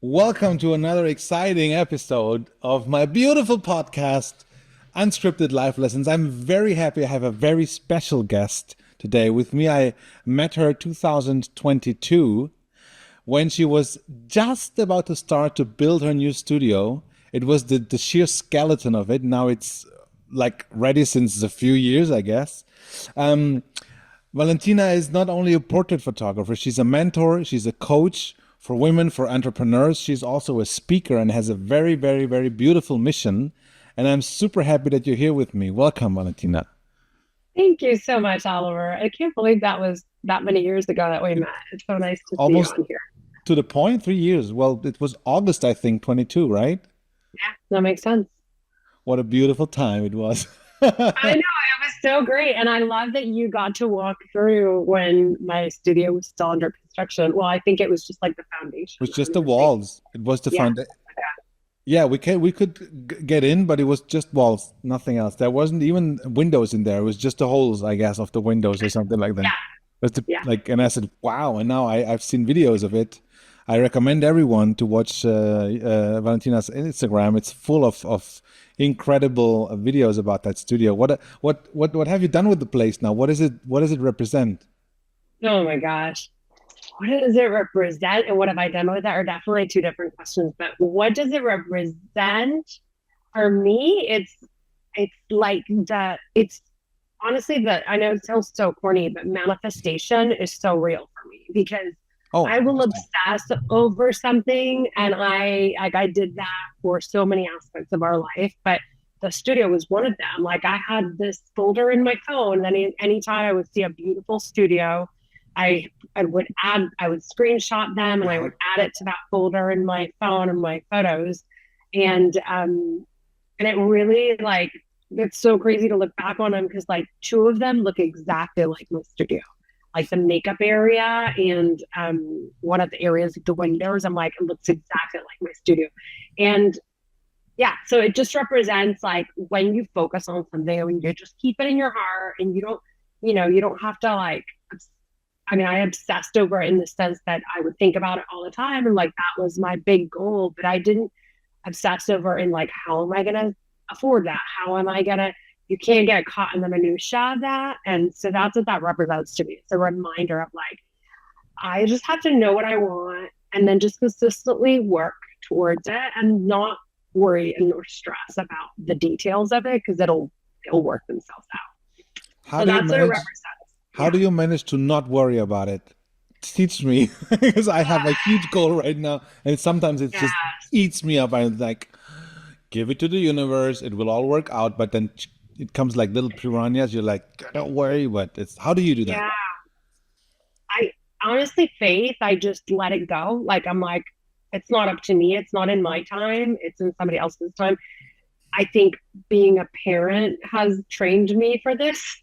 Welcome to another exciting episode of my beautiful podcast, Unscripted Life Lessons. I'm very happy I have a very special guest today with me. I met her 2022 when she was just about to start to build her new studio. It was the sheer skeleton of it. Now it's like ready since a few years, I guess. Um, Valentina is not only a portrait photographer, she's a mentor, she's a coach for women, for entrepreneurs. She's also a speaker and has a very, very, very beautiful mission. And I'm super happy that you're here with me. Welcome, Valentina. Thank you so much, Oliver. I can't believe that was that many years ago that we met. It's so nice to see you Almost on here. to the point, 3 years. Well, it was August, I think, 22, right? Yeah, that makes sense. What a beautiful time it was. I know it was so great. And I love that you got to walk through when my studio was still under construction. Well, I think it was just like the It foundation. was just the Honestly. walls. It was the Yeah. foundation. Yeah, we could get in, but it was just walls, nothing else. There wasn't even windows in there. It was just the holes, I guess, of the windows or something like that. Yeah. But Yeah. like, and I said, wow. And now I've seen videos of it. I recommend everyone to watch Valentina's Instagram. It's full of incredible videos about that studio. What have you done with the place now? What does it represent? Oh my gosh. What does it represent and what have I done with that are definitely two different questions. But what does it represent for me? It's like it's honestly that I know it sounds so corny, but manifestation is so real for me because Oh, I will interesting. obsess over something and I did that for so many aspects of our life, but the studio was one of them. Like I had this folder in my phone, and anytime I would see a beautiful studio, I I would screenshot them and I would add it to that folder in my phone and my photos. And it really like it's so crazy to look back on them because like two of them look exactly like my studio, like the makeup area and one of the areas of the windows. I'm like, it looks exactly like my studio. And yeah, so it just represents like when you focus on something and when you just keep it in your heart and you don't, you don't have to like, I mean, I obsessed over it in the sense that I would think about it all the time. And like that was my big goal, but I didn't obsess over in like, how am I going to afford that? How am I going to, you can't get caught in the minutia of that. And so that's what that represents to me. It's a reminder of like, I just have to know what I want and then just consistently work towards it and not worry and nor stress about the details of it because it'll work themselves out. How So do you that's what it manage? represents. How Yeah. do you manage to not worry about it? Teach me, because I have a huge goal right now, and sometimes it Yeah. just eats me up. I'm like, give it to the universe; it will all work out. But then it comes like little piranhas. You're like, don't worry. But it's how do you do that? Yeah. I honestly, faith, I just let it go. Like, I'm like, it's not up to me. It's not in my time. It's in somebody else's time. I think being a parent has trained me for this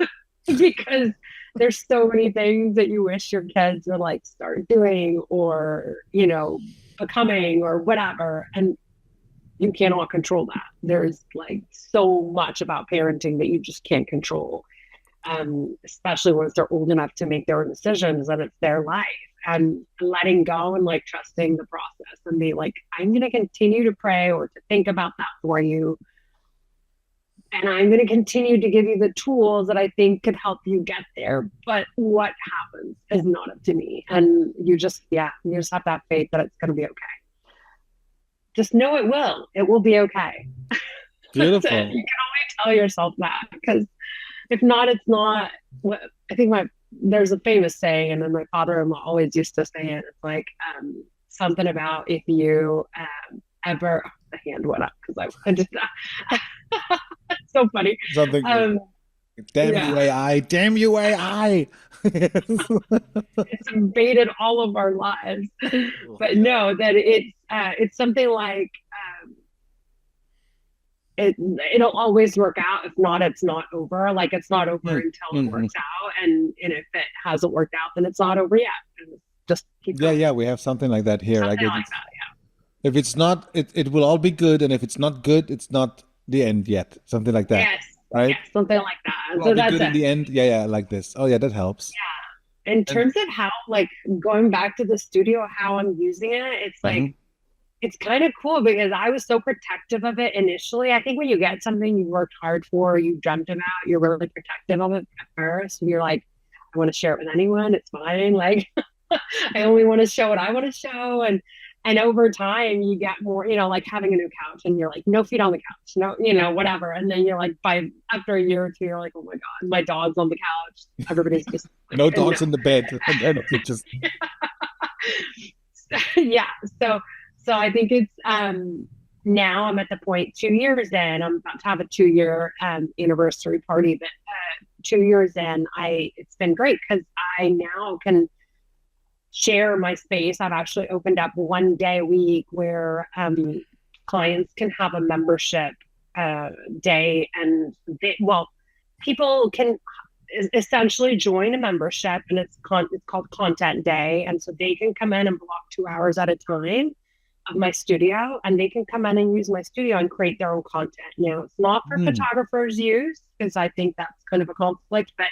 because there's so many things that you wish your kids would like start doing or, becoming or whatever. And you cannot control that. There's like so much about parenting that you just can't control, especially once they're old enough to make their own decisions and it's their life. And letting go and like trusting the process and be like, I'm going to continue to pray or to think about that for you. And I'm going to continue to give you the tools that I think could help you get there. But what happens is not up to me. And you just have that faith that it's going to be okay. Just know it will. It will be okay. That's it. Beautiful. You can only tell yourself that because if not, it's not. What I think there's a famous saying, and then my father-in-law always used to say it. It's like something about if you ever the hand went up because I just it's so funny. Something. Um, Damn you, yeah, AI! Damn you, AI! it's invaded all of our lives, but Yeah. no, that it's something like it'll always work out. If not, it's not over. Like it's not over Mm, until it mhm. works out, and if it hasn't worked out, then it's not over yet. And just keep Yeah, going. yeah, we have something like that here. Like Something like it's that. if it's not, it will all be good, and if it's not good, it's not the end yet. Something like that, Yes, right? yes, something like that. Will And all so be that's good it. in the end. Yeah, yeah, like this. Oh, yeah, that helps. In And terms of how, like, going back to the studio, how I'm using it, it's like mhm. it's kind of cool because I was so protective of it initially. I think when you get something you worked hard for, you dreamt about, you're really protective of it at first. You're like, I want to share it with anyone. It's fine. Like I only want to show what I want to show. And over time you get more, like having a new couch and you're like, no feet on the couch, no, whatever. And then you're like, after a year or two, you're like, oh my God, my dog's on the couch. Everybody's just like, No dogs in the bed. And then it just yeah. So I think it's now I'm at the point 2 years in, I'm about to have a 2 year anniversary party, but 2 years in, it's been great because I now can share my space. I've actually opened up 1 day a week where clients can have a membership day, and people can essentially join a membership, and it's called Content Day, and so they can come in and block 2 hours at a time of my studio, and they can come in and use my studio and create their own content. It's not for photographers' use because I think that's kind of a conflict, but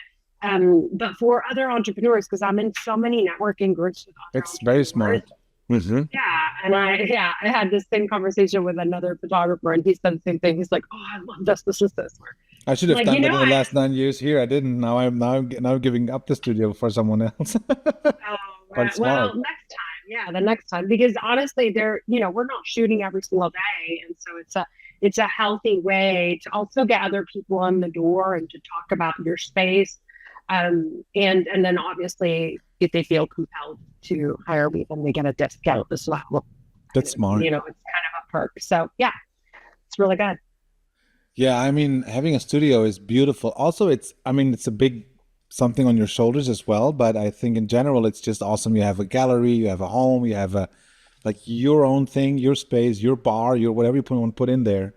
for other entrepreneurs, because I'm in so many networking groups with other it's very smart. Mm-hmm. Yeah, and I had this same conversation with another photographer, and he said the same thing. He's like, "Oh, I love this. This is this." I should have done that in the last 9 years here. I didn't. Now I'm giving up the studio for someone else. Well, next time, yeah, the next time, because honestly, we're not shooting every single day, and so it's a healthy way to also get other people in the door and to talk about your space, and then obviously if they feel compelled to hire me, then they get a discount as well. That's smart. It's kind of a perk. So yeah, it's really good. Yeah, I mean, having a studio is beautiful. Also, it's a big something on your shoulders as well, but I think in general, it's just awesome. You have a gallery, you have a home, you have like your own thing, your space, your bar, your whatever you want to put in there.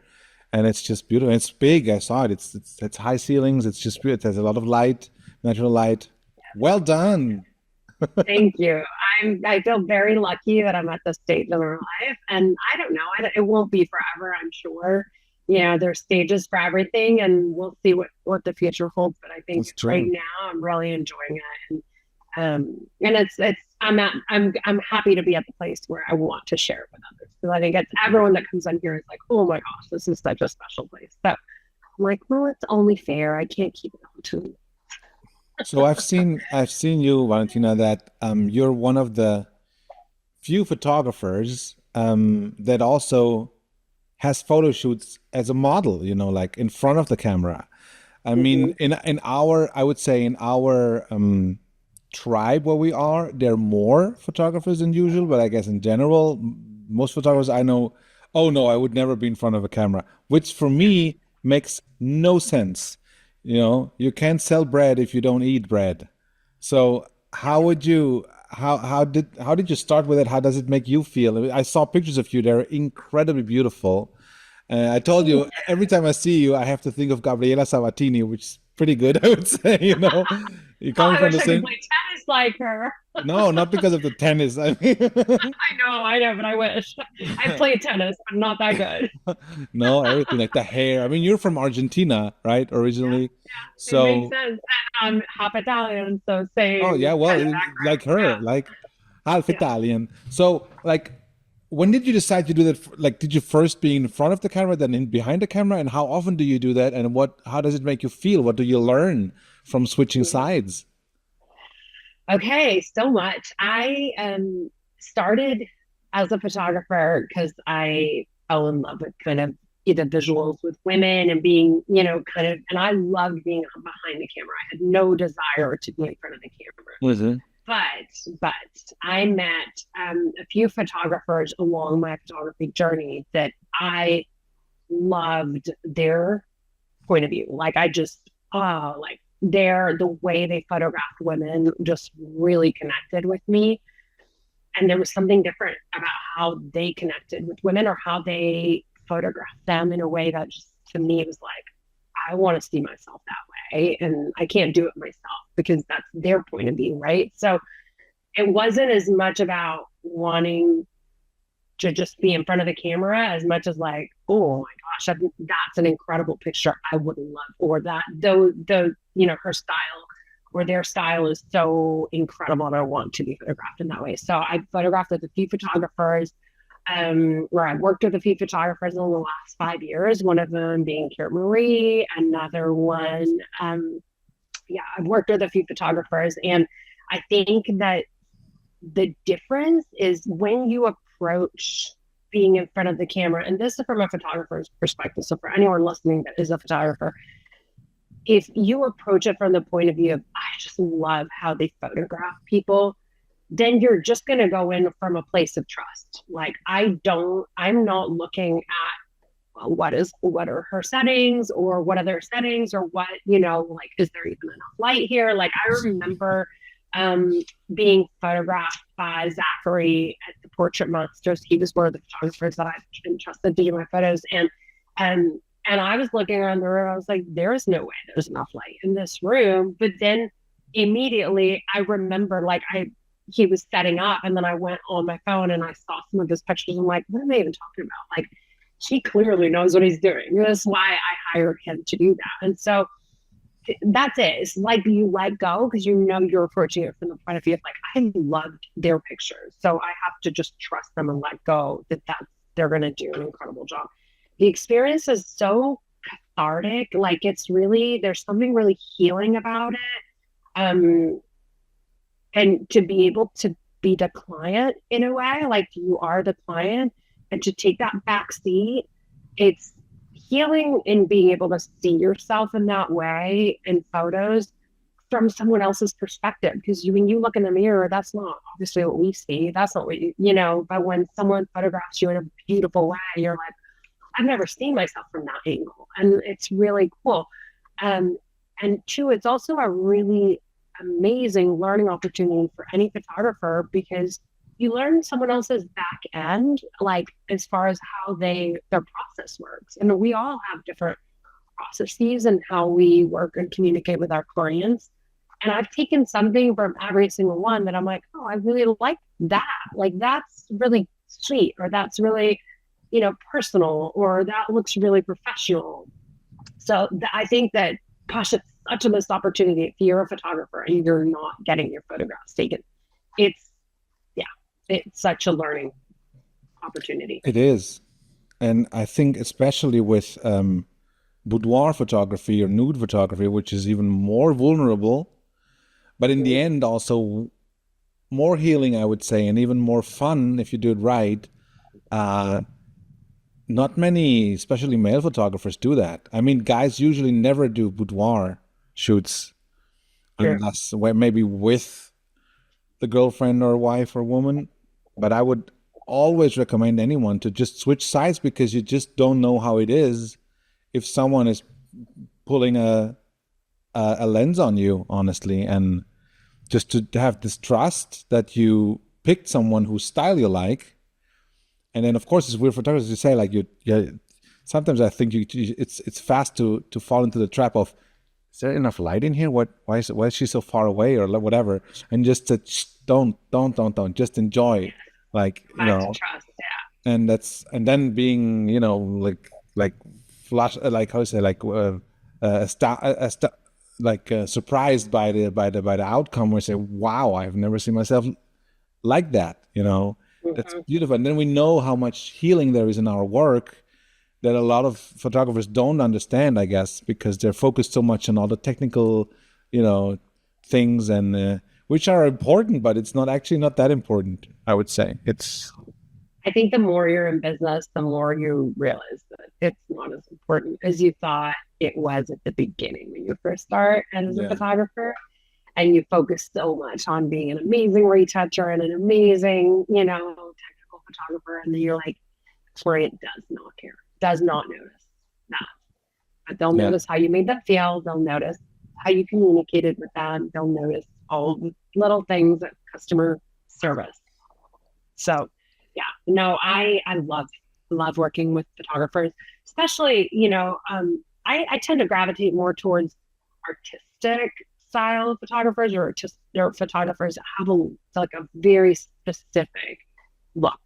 And it's just beautiful. It's big. I saw it. It's high ceilings. It's just beautiful. It has a lot of light, natural light. Well done. Thank you. I feel very lucky that I'm at this stage in my life, and I don't know. It won't be forever, I'm sure. There's stages for everything, and we'll see what the future holds. But I think right now I'm really enjoying it, and I'm happy to be at the place where I want to share it with others, because I think it's everyone that comes in here is like, oh my gosh, this is such a special place. So I'm like, well, it's only fair. I can't keep it all to me. So I've seen you, Valentina, that you're one of the few photographers that also has photo shoots as a model, like in front of the camera. I mean, I would say in our tribe where we are, there are more photographers than usual, but I guess in general, most photographers I know, oh no, I would never be in front of a camera, which for me makes no sense. You can't sell bread if you don't eat bread. So how did you start with it? How does it make you feel? I saw pictures of you. They're incredibly beautiful. I told you, every time I see you, I have to think of Gabriela Sabatini, which is pretty good, I would say. You coming from the same. I wish I could play tennis like her. No, not because of the tennis. I mean, I know, but I wish. I played tennis, but not that good. No, everything like the hair. I mean, you're from Argentina, right? Originally. Yeah, so it makes sense. And I'm half Italian, so same. Oh yeah, well, like her, like half Italian. So like, when did you decide to do that? Like, did you first be in front of the camera, then in behind the camera, and how often do you do that? And how does it make you feel? What do you learn from switching sides? Okay, so much. I started as a photographer because I fell in love with kind of either visuals with women and being, and I loved being behind the camera. I had no desire to be in front of the camera. But I met a few photographers along my photography journey that I loved their point of view. Like the way they photographed women just really connected with me. And there was something different about how they connected with women or how they photographed them in a way that just, to me, was like, I want to see myself that way. And I can't do it myself because that's their point of view, right? So it wasn't as much about wanting to just be in front of the camera as much as like, oh my gosh, that's an incredible picture. I would love, or that, her style or their style is so incredible and I want to be photographed in that way. So I photographed with a few photographers. where I've worked with a few photographers in the last 5 years, one of them being Kurt Marie, another one. I've worked with a few photographers, and I think that the difference is when you approach being in front of the camera, and this is from a photographer's perspective. So for anyone listening that is a photographer, if you approach it from the point of view of, I just love how they photograph people, then you're just going to go in from a place of trust. Like, I'm not looking at what are her settings, or what are their settings, or what, like, is there even enough light here? Like, I remember being photographed by Zachary at the Portrait Monsters. He was one of the photographers that I've entrusted to do my photos. And I was looking around the room. I was like, there is no way there's enough light in this room. But then immediately I remember, like, he was setting up, and then I went on my phone and I saw some of his pictures. I'm like, what am I even talking about? Like, he clearly knows what he's doing. That's why I hired him to do that. And so that's it. It's like you let go because you're approaching it from the point of view of, like, I loved their pictures, so I have to just trust them and let go that they're going to do an incredible job. The experience is so cathartic. Like, there's something really healing about it. And to be able to be the client in a way, like you are the client, and to take that back seat, it's healing in being able to see yourself in that way in photos from someone else's perspective. Because when you look in the mirror, that's not obviously what we see. That's not what but when someone photographs you in a beautiful way, you're like, I've never seen myself from that angle. And it's really cool. And two, it's also a really amazing learning opportunity for any photographer, because you learn someone else's back end, like as far as how their process works. And we all have different processes and how we work and communicate with our clients. And I've taken something from every single one that I'm like, oh, I really like that. Like, that's really sweet, or that's really, personal, or that looks really professional. So I think that, gosh, it's such a missed opportunity if you're a photographer and you're not getting your photographs taken. It's such a learning opportunity. It is. And I think especially with boudoir photography or nude photography, which is even more vulnerable, but in the end also more healing, I would say, and even more fun if you do it right. Not many, especially male photographers, do that. I mean, guys usually never do boudoir shoots unless maybe with the girlfriend or wife or woman. But I would always recommend anyone to just switch sides, because you just don't know how it is if someone is pulling a lens on you, honestly. And just to have this trust that you picked someone whose style you like. And then, of course, it's weird photographers to say, like, sometimes I think it's fast to fall into the trap of, is there enough light in here? Why is she so far away, or whatever? And just to, don't, just enjoy, like, trust, yeah. And then being, like flash, like, how to say, like, surprised by the outcome, where you say, wow, I've never seen myself like that, That's beautiful. And then we know how much healing there is in our work that a lot of photographers don't understand, I guess, because they're focused so much on all the technical, things, and which are important, but it's not that important, I would say. I think the more you're in business, the more you realize that it's not as important as you thought it was at the beginning when you first start as a photographer. And you focus so much on being an amazing retoucher and an amazing, technical photographer. And then you're like, client does not care, does not notice that. But they'll notice how you made them feel. They'll notice how you communicated with them. They'll notice all the little things at customer service. So, I love working with photographers, especially, I tend to gravitate more towards artistic style photographers, or just photographers that have a very specific look,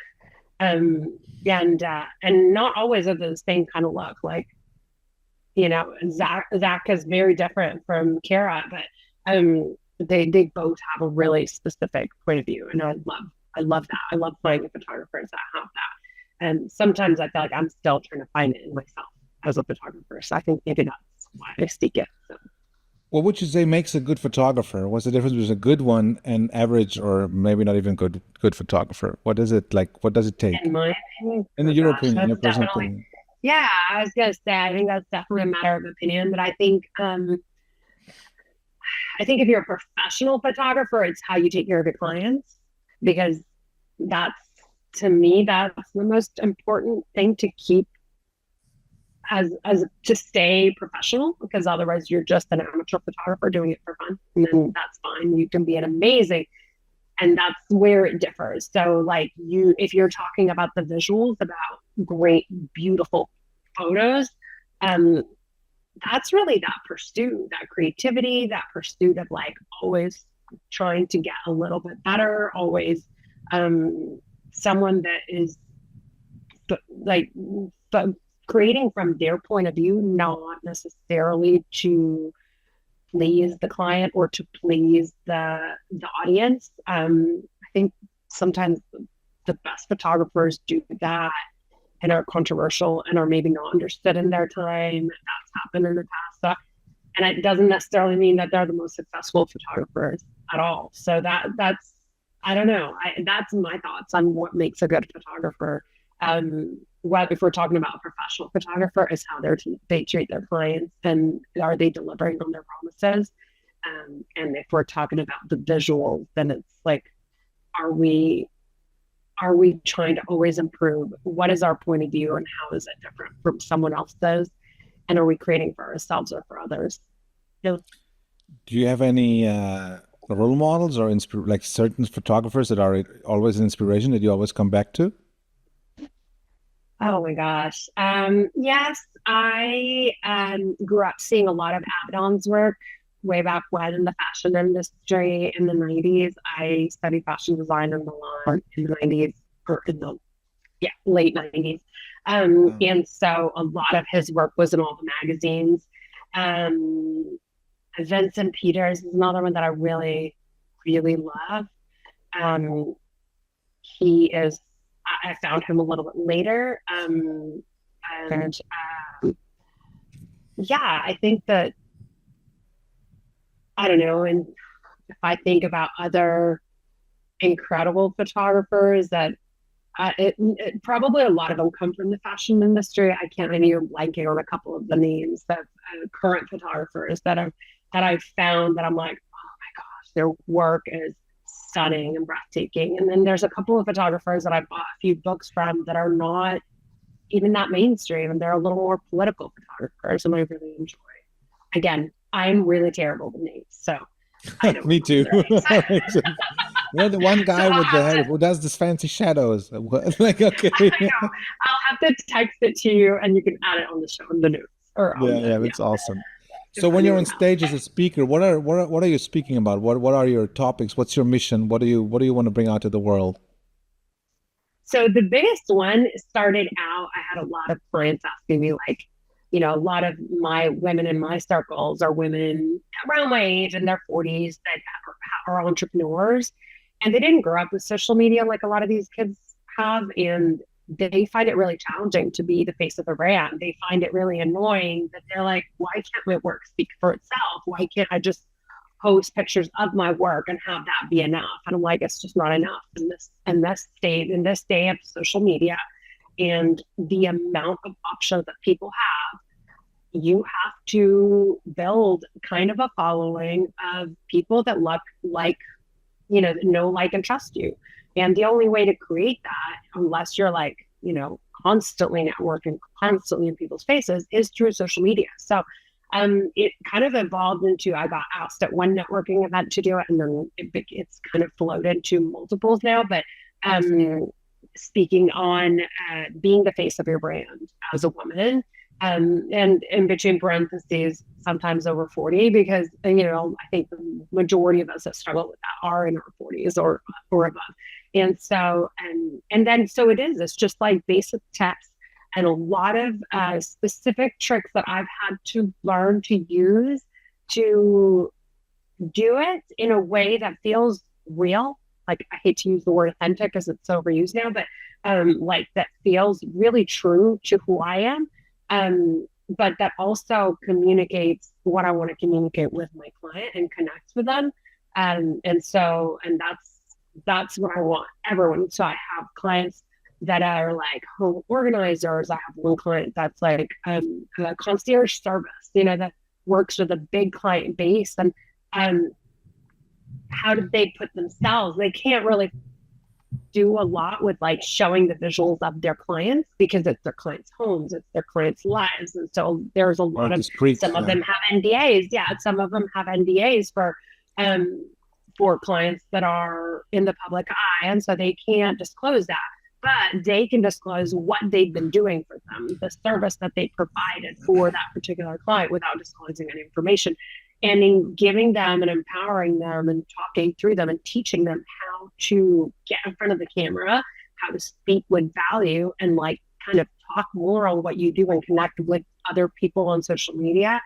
and not always of the same kind of look. Like, Zach is very different from Kara, but they both have a really specific point of view, and I love that. I love playing with photographers that have that. And sometimes I feel like I'm still trying to find it in myself as a photographer. So I think maybe that's why I seek it. So. What would you say makes a good photographer? What's the difference between a good one and average, or maybe not even good photographer? What is it like? What does it take? In my opinion, In oh your gosh, opinion, that's your personal definitely, opinion. yeah, I was gonna say, I think that's definitely a matter of opinion, but I think if you're a professional photographer, it's how you take care of your clients, because that's, to me, that's the most important thing to keep as to stay professional, because otherwise you're just an amateur photographer doing it for fun, and then that's fine. You can be an amazing, and that's where it differs. So like if you're talking about the visuals, about great, beautiful photos, um, that's really that pursuit, that creativity, that pursuit of like always trying to get a little bit better, always someone that is like creating from their point of view, not necessarily to please the client or to please the audience. I think sometimes the best photographers do that and are controversial and are maybe not understood in their time. That's happened in the past. And it doesn't necessarily mean that they're the most successful photographers at all. So that's I don't know. That's my thoughts on what makes a good photographer. What if we're talking about a professional photographer, is how they treat their clients, and are they delivering on their promises? And if we're talking about the visuals, then it's like, are we trying to always improve? What is our point of view, and how is it different from someone else's? And are we creating for ourselves or for others? You know? Do you have any role models or like certain photographers that are always an inspiration that you always come back to? Oh my gosh. Yes, I grew up seeing a lot of Abaddon's work way back when in the fashion industry in the 90s. I studied fashion design in Milan in the 90s, or in the late 90s. And so a lot of his work was in all the magazines. Vincent Peters is another one that I really, really love. He is, I found him a little bit later. And yeah, I think that, I don't know. And if I think about other incredible photographers that probably a lot of them come from the fashion industry. I can't, I you're blanking on a couple of the names of current photographers that I've found that I'm like, oh my gosh, their work is stunning and breathtaking. And then there's a couple of photographers that I bought a few books from that are not even that mainstream, and they're a little more political photographers, and I really enjoy. Again, I'm really terrible with names, so I don't Me too. You're the one guy so with the head who does this fancy shadows. Like, okay. I know. I'll have to text it to you, and you can add it on the show in the notes. Or on Yeah, it's awesome. So when you're on stage as a speaker, what are you speaking about? What are your topics? What's your mission? What do you want to bring out to the world? So the biggest one started out, I had a lot of clients asking me, like, a lot of my women in my circles are women around my age in their 40s that are entrepreneurs, and they didn't grow up with social media like a lot of these kids have, and they find it really challenging to be the face of the brand. They find it really annoying that they're like, why can't my work speak for itself? Why can't I just post pictures of my work and have that be enough? And I'm like, it's just not enough in this day of social media and the amount of options that people have. You have to build kind of a following of people that know, like, and trust you. And the only way to create that, unless you're like, constantly networking, constantly in people's faces, is through social media. So it kind of evolved into, I got asked at one networking event to do it, and then it's kind of floated to multiples now. But speaking on being the face of your brand as a woman, and in between parentheses, sometimes over 40, because I think the majority of us that struggle with that are in our 40s or above. And so it's just like basic tips and a lot of specific tricks that I've had to learn to use to do it in a way that feels real like, I hate to use the word authentic because it's so overused now, but like that feels really true to who I am. But that also communicates what I want to communicate with my client and connects with them. And that's what I want everyone. So I have clients that are like home organizers. I have one client that's like a concierge service, that works with a big client base. And how did they put themselves? They can't really do a lot with like showing the visuals of their clients because it's their clients' homes, it's their clients' lives. And so there's a lot of some of them have NDAs. Yeah, some of them have NDAs for clients that are in the public eye. And so they can't disclose that. But they can disclose what they've been doing for them, the service that they provided for that particular client without disclosing any information. And in giving them and empowering them and talking through them and teaching them how to get in front of the camera, how to speak with value and like kind of talk more on what you do and connect with other people on social media,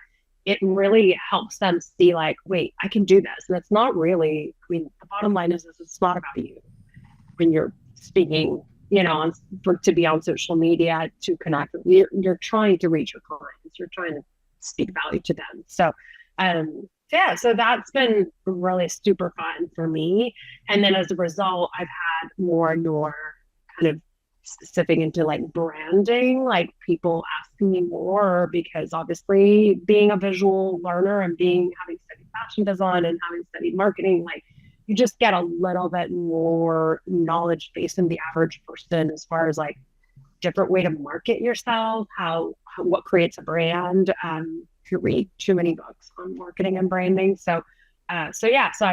it really helps them see like, wait, I can do this. And it's not really, I mean, the bottom line is it's not about you when you're speaking, to be on social media, to connect. You're trying to reach your clients. You're trying to speak value to them. So, so that's been really super fun for me. And then as a result, I've had more and more kind of specific into like branding, like people asking me more because obviously being a visual learner and having studied fashion design and having studied marketing, like you just get a little bit more knowledge base than the average person as far as like different way to market yourself, what creates a brand. If you read too many books on marketing and branding. So I've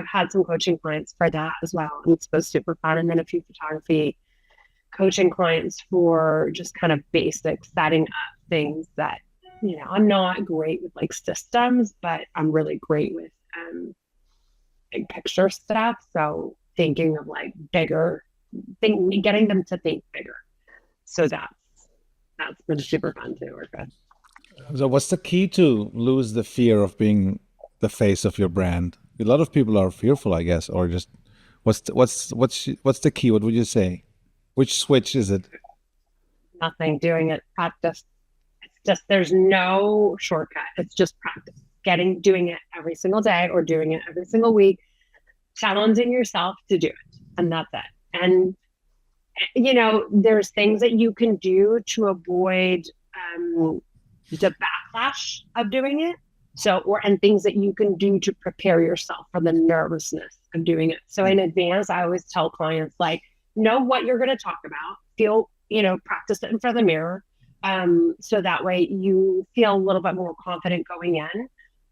had some coaching clients for that as well. And it's been super fun. And then a few photography coaching clients for just kind of basic setting up things that, I'm not great with like systems, but I'm really great with big picture stuff. So thinking of like getting them to think bigger. So that's been super fun to work with. So what's the key to lose the fear of being the face of your brand? A lot of people are fearful, I guess, or just what's the key? What would you say? Which switch is it? Nothing. Doing it. Practice. It's just, there's no shortcut. It's just practice. Doing it every single day or doing it every single week, challenging yourself to do it. And that's it. And, there's things that you can do to avoid the backlash of doing it. And things that you can do to prepare yourself for the nervousness of doing it. So in advance, I always tell clients, like, know what you're going to talk about, practice it in front of the mirror. So that way you feel a little bit more confident going in.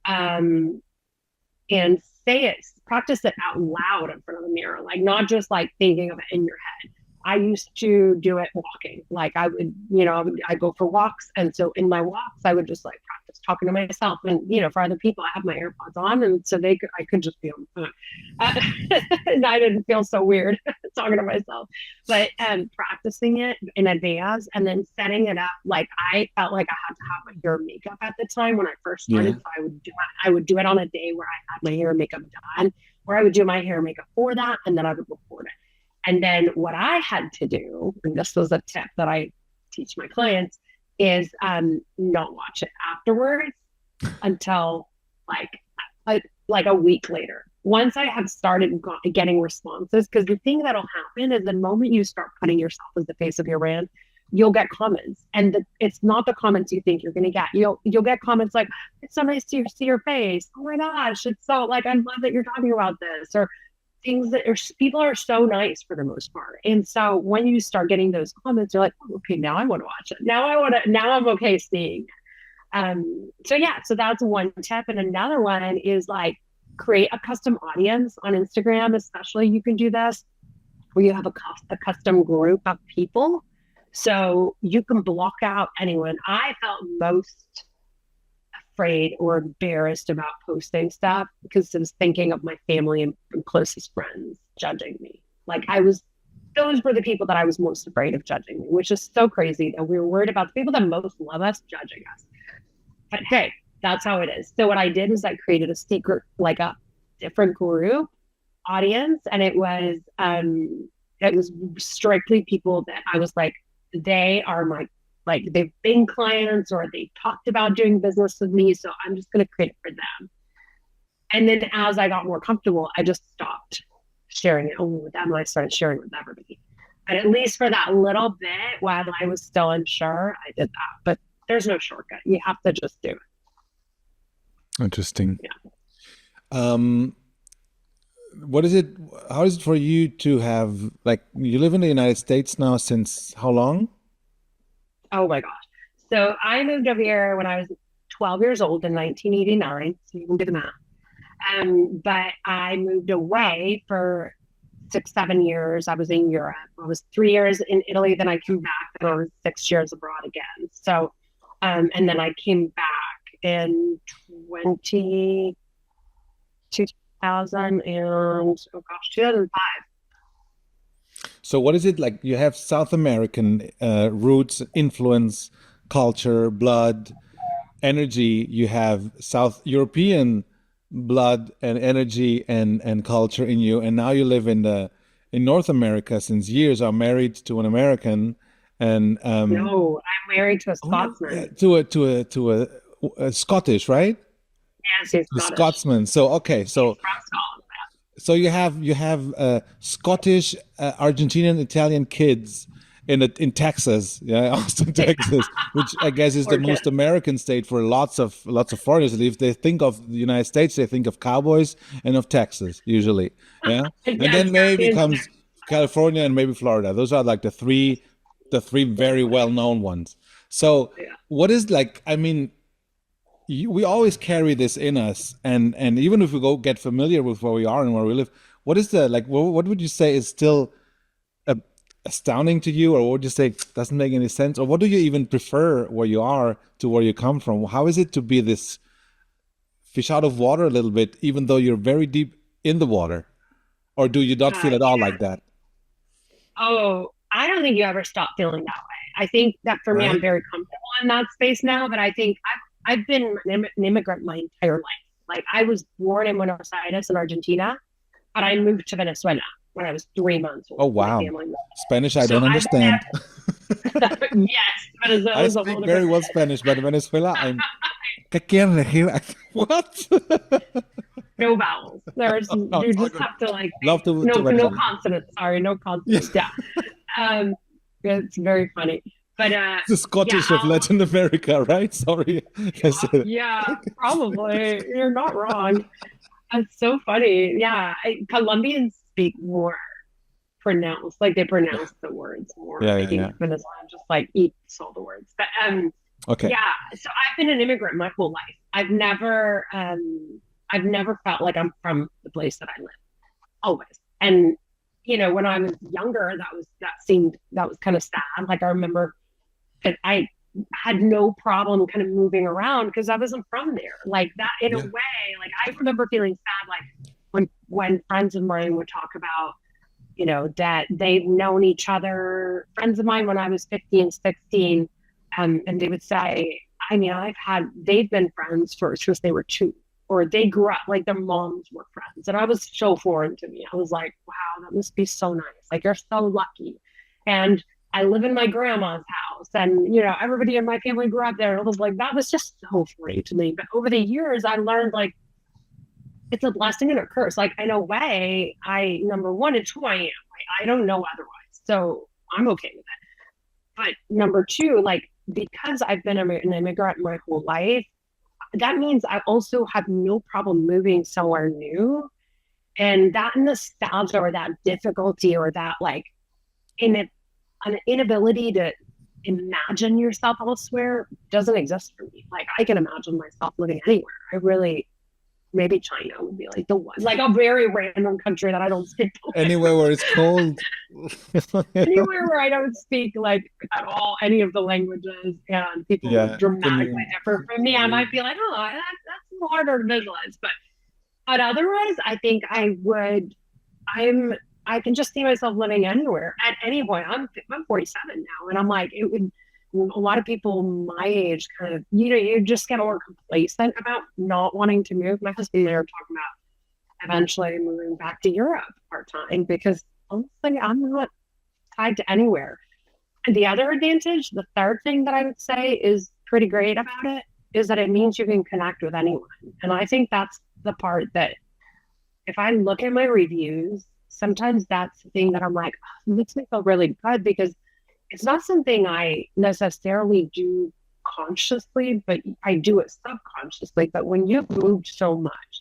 And say it, practice it out loud in front of the mirror, like not just like thinking of it in your head. I used to do it walking. Like I would, I'd go for walks. And so in my walks, I would just like practice talking to myself. And, for other people, I have my AirPods on. And so I could just be on the phone. And I didn't feel so weird talking to myself. But practicing it in advance and then setting it up. Like I felt like I had to have my hair and makeup at the time when I first started. Yeah. So I would do it on a day where I had my hair and makeup done, where I would do my hair and makeup for that. And then I would record it. And then what I had to do, and this was a tip that I teach my clients, is not watch it afterwards until like a week later. Once I have started getting responses, because the thing that'll happen is the moment you start putting yourself as the face of your brand, you'll get comments, and it's not the comments you think you're going to get. You'll get comments like, "It's so nice to see your face. Oh my gosh, it's so like I love that you're talking about this," or things that people are so nice for the most part. And so when you start getting those comments, you're like, oh, okay, now I want to watch it. Now I'm okay seeing. So that's one tip. And another one is like create a custom audience on Instagram, especially. You can do this where you have a custom group of people. So you can block out anyone. I felt most afraid or embarrassed about posting stuff because I was thinking of my family and closest friends judging me. Like those were the people that I was most afraid of judging me, which is so crazy that we were worried about the people that most love us judging us. But hey, that's how it is. So what I did is I created a secret, like a different group audience, and it was strictly people that I was like, they are my, like, they've been clients or they talked about doing business with me, so I'm just going to create it for them. And then as I got more comfortable, I just stopped sharing it only with them, and I started sharing it with everybody. And at least for that little bit, while I was still unsure, I did that. But there's no shortcut. You have to just do it. Interesting. Yeah. What is it? How is it for you to have, like, you live in the United States now since how long? Oh my gosh. So I moved over here when I was 12 years old in 1989. So you can do the math. But I moved away for 6, 7 years. I was in Europe. I was 3 years in Italy. Then I came back, and I was 6 years abroad again. So, and then I came back in 2000 and, oh gosh, 2005. So what is it like? You have South American roots, influence, culture, blood, energy. You have South European blood and energy and culture in you, and now you live in North America since years. Are married to an American, and No, I'm married to a Scotsman. to a Scottish, right? Yes, he's The Scottish. Scotsman. So okay, He's from Scotland. so you have Scottish, Argentinian, Italian kids in Texas, yeah, Austin, Texas, which I guess is the Or most American state for lots of foreigners. If they think of the United States, they think of cowboys and of Texas usually, yeah, and yes, then maybe Europeans. comes California and maybe Florida. Those are like the three very well known ones. So Yeah. what is like? I mean, we always carry this in us, and even if we go get familiar with where we are and where we live, what is the like? What would you say is still astounding to you, or what would you say doesn't make any sense, or what do you even prefer where you are to where you come from? How is it to be this fish out of water a little bit, even though you're very deep in the water, or do you not feel at all Yeah. like that? Oh, I don't think you ever stop feeling that way. I think that for me, I'm Right? very comfortable in that space now. But I think I've been an immigrant my entire life. Like I was born in Buenos Aires in Argentina, but I moved to Venezuela when I was 3 months Oh old. My wow, family moved. Spanish I So don't I've understand. never, yes, Venezuela I is a speak whole very different. well Spanish, but Venezuela, ¿Qué quieren decir? What? No vowels. There's No, you it's all just good. have to like Love to no Venezuela. consonants. Sorry, no Yeah, consonants. Yeah. Um, it's very funny. But the yeah, Scottish of Latin America, right? Sorry, I said it. yeah, probably. You're not wrong. It's so funny. Yeah, Colombians speak more pronounced, like they Yeah, pronounce the words more. yeah, I yeah, yeah. think Venezuelan just like eats all the words. But Okay. yeah. So I've been an immigrant my whole life. I've never felt like I'm from the place that I live. Always. And when I was younger, that was kind of sad. Like I remember that I had no problem kind of moving around because I wasn't from there. Like that in a Yeah, way, like I remember feeling sad like when friends of mine would talk about, that they've known each other, friends of mine when I was 15, 16, and they would say, I mean, they've been friends since they were two, or they grew up like their moms were friends. And I was so foreign to me. I was like, wow, that must be so nice. Like, you're so lucky. And I live in my grandma's house, and, everybody in my family grew up there. And I was like, that was just so funny to me. But over the years, I learned like, it's a blessing and a curse. Like, in a way, number one, it's who I am. Like, I don't know otherwise. So I'm okay with it. But number two, like, because I've been an immigrant my whole life, that means I also have no problem moving somewhere new. And that nostalgia or that difficulty or that like an inability to imagine yourself elsewhere doesn't exist for me. Like I can imagine myself living anywhere. Maybe China would be like the one, like a very random country that I don't speak. anywhere where it's cold. Anywhere where I don't speak like at all any of the languages and people Yeah. Can dramatically you? differ from me, I might be like, oh, that's a little harder to visualize. But otherwise, I think I can just see myself living anywhere at any point. I'm 47 now, and I'm like, it would. A lot of people my age kind of, you just get more complacent about not wanting to move. My husband and I were talking eventually moving back to Europe part-time because honestly, I'm not tied to anywhere. And the other advantage, the third thing that I would say is pretty great about it, is that it means you can connect with anyone. And I think that's the part that if I look at my reviews, sometimes that's the thing that I'm like, oh, it makes me feel really good because it's not something I necessarily do consciously, but I do it subconsciously. But when you've moved so much,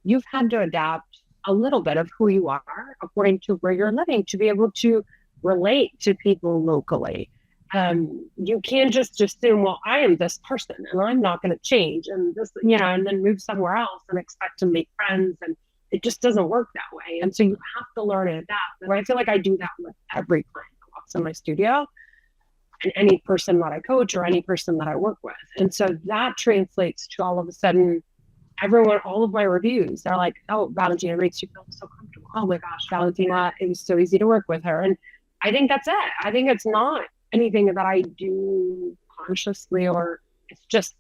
you've had to adapt a little bit of who you are according to where you're living to be able to relate to people locally. You can't just assume, well, I am this person and I'm not going to change and this, and then move somewhere else and expect to make friends. And it just doesn't work that way. And so you have to learn and adapt. And I feel like I do that with every client that walks in my studio and any person that I coach or any person that I work with. And so that translates to all of a sudden, all of my reviews are like, oh, Valentina makes you feel so comfortable. Oh my gosh, Valentina, it was so easy to work with her. And I think that's it. I think it's not anything that I do consciously, or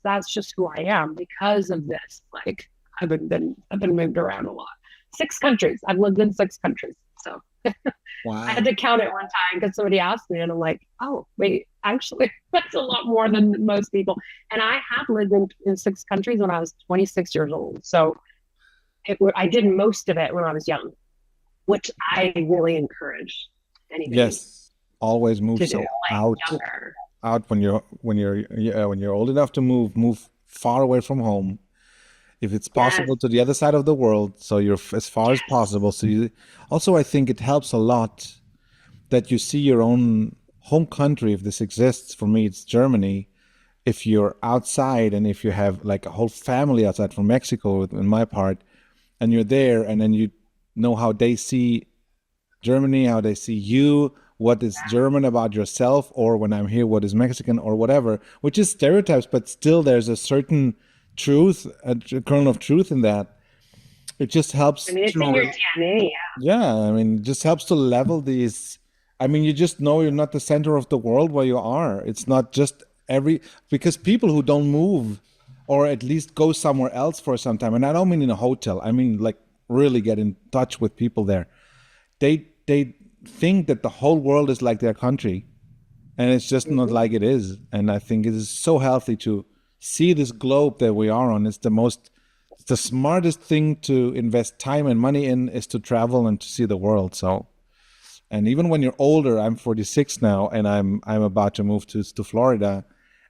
that's just who I am because of this. Like I've been moved around a lot. 6 countries. I've lived in 6 countries. So Wow. I had to count it one time because somebody asked me and I'm like, oh, wait, actually, that's a lot more than most people. And I have lived in 6 countries when I was 26 years old. So I did most of it when I was young, which I really encourage anybody. Yes, always move so out when you're old enough to move far away from home. If it's possible Yes. to the other side of the world, so you're as far as possible. So also, I think it helps a lot that you see your own home country, if this exists. For me, it's Germany. If you're outside and if you have like a whole family outside from Mexico, in my part, and you're there, and then you know how they see Germany, how they see you, what is German about yourself, or when I'm here, what is Mexican or whatever, which is stereotypes, but still there's a certain truth, a kernel of truth in that. It just helps I mean, it's in your DNA. yeah, I mean, it just helps to level these. I mean, you just know you're not the center of the world where you are. It's not just because people who don't move or at least go somewhere else for some time, and I don't mean in a hotel, I mean like really get in touch with people there. They think that the whole world is like their country, and it's just not like it is. And I think it is so healthy to see this globe that we are on. It's the smartest thing to invest time and money in is to travel and to see the world. So, and even when you're older, I'm 46 now, and I'm about to move to Florida,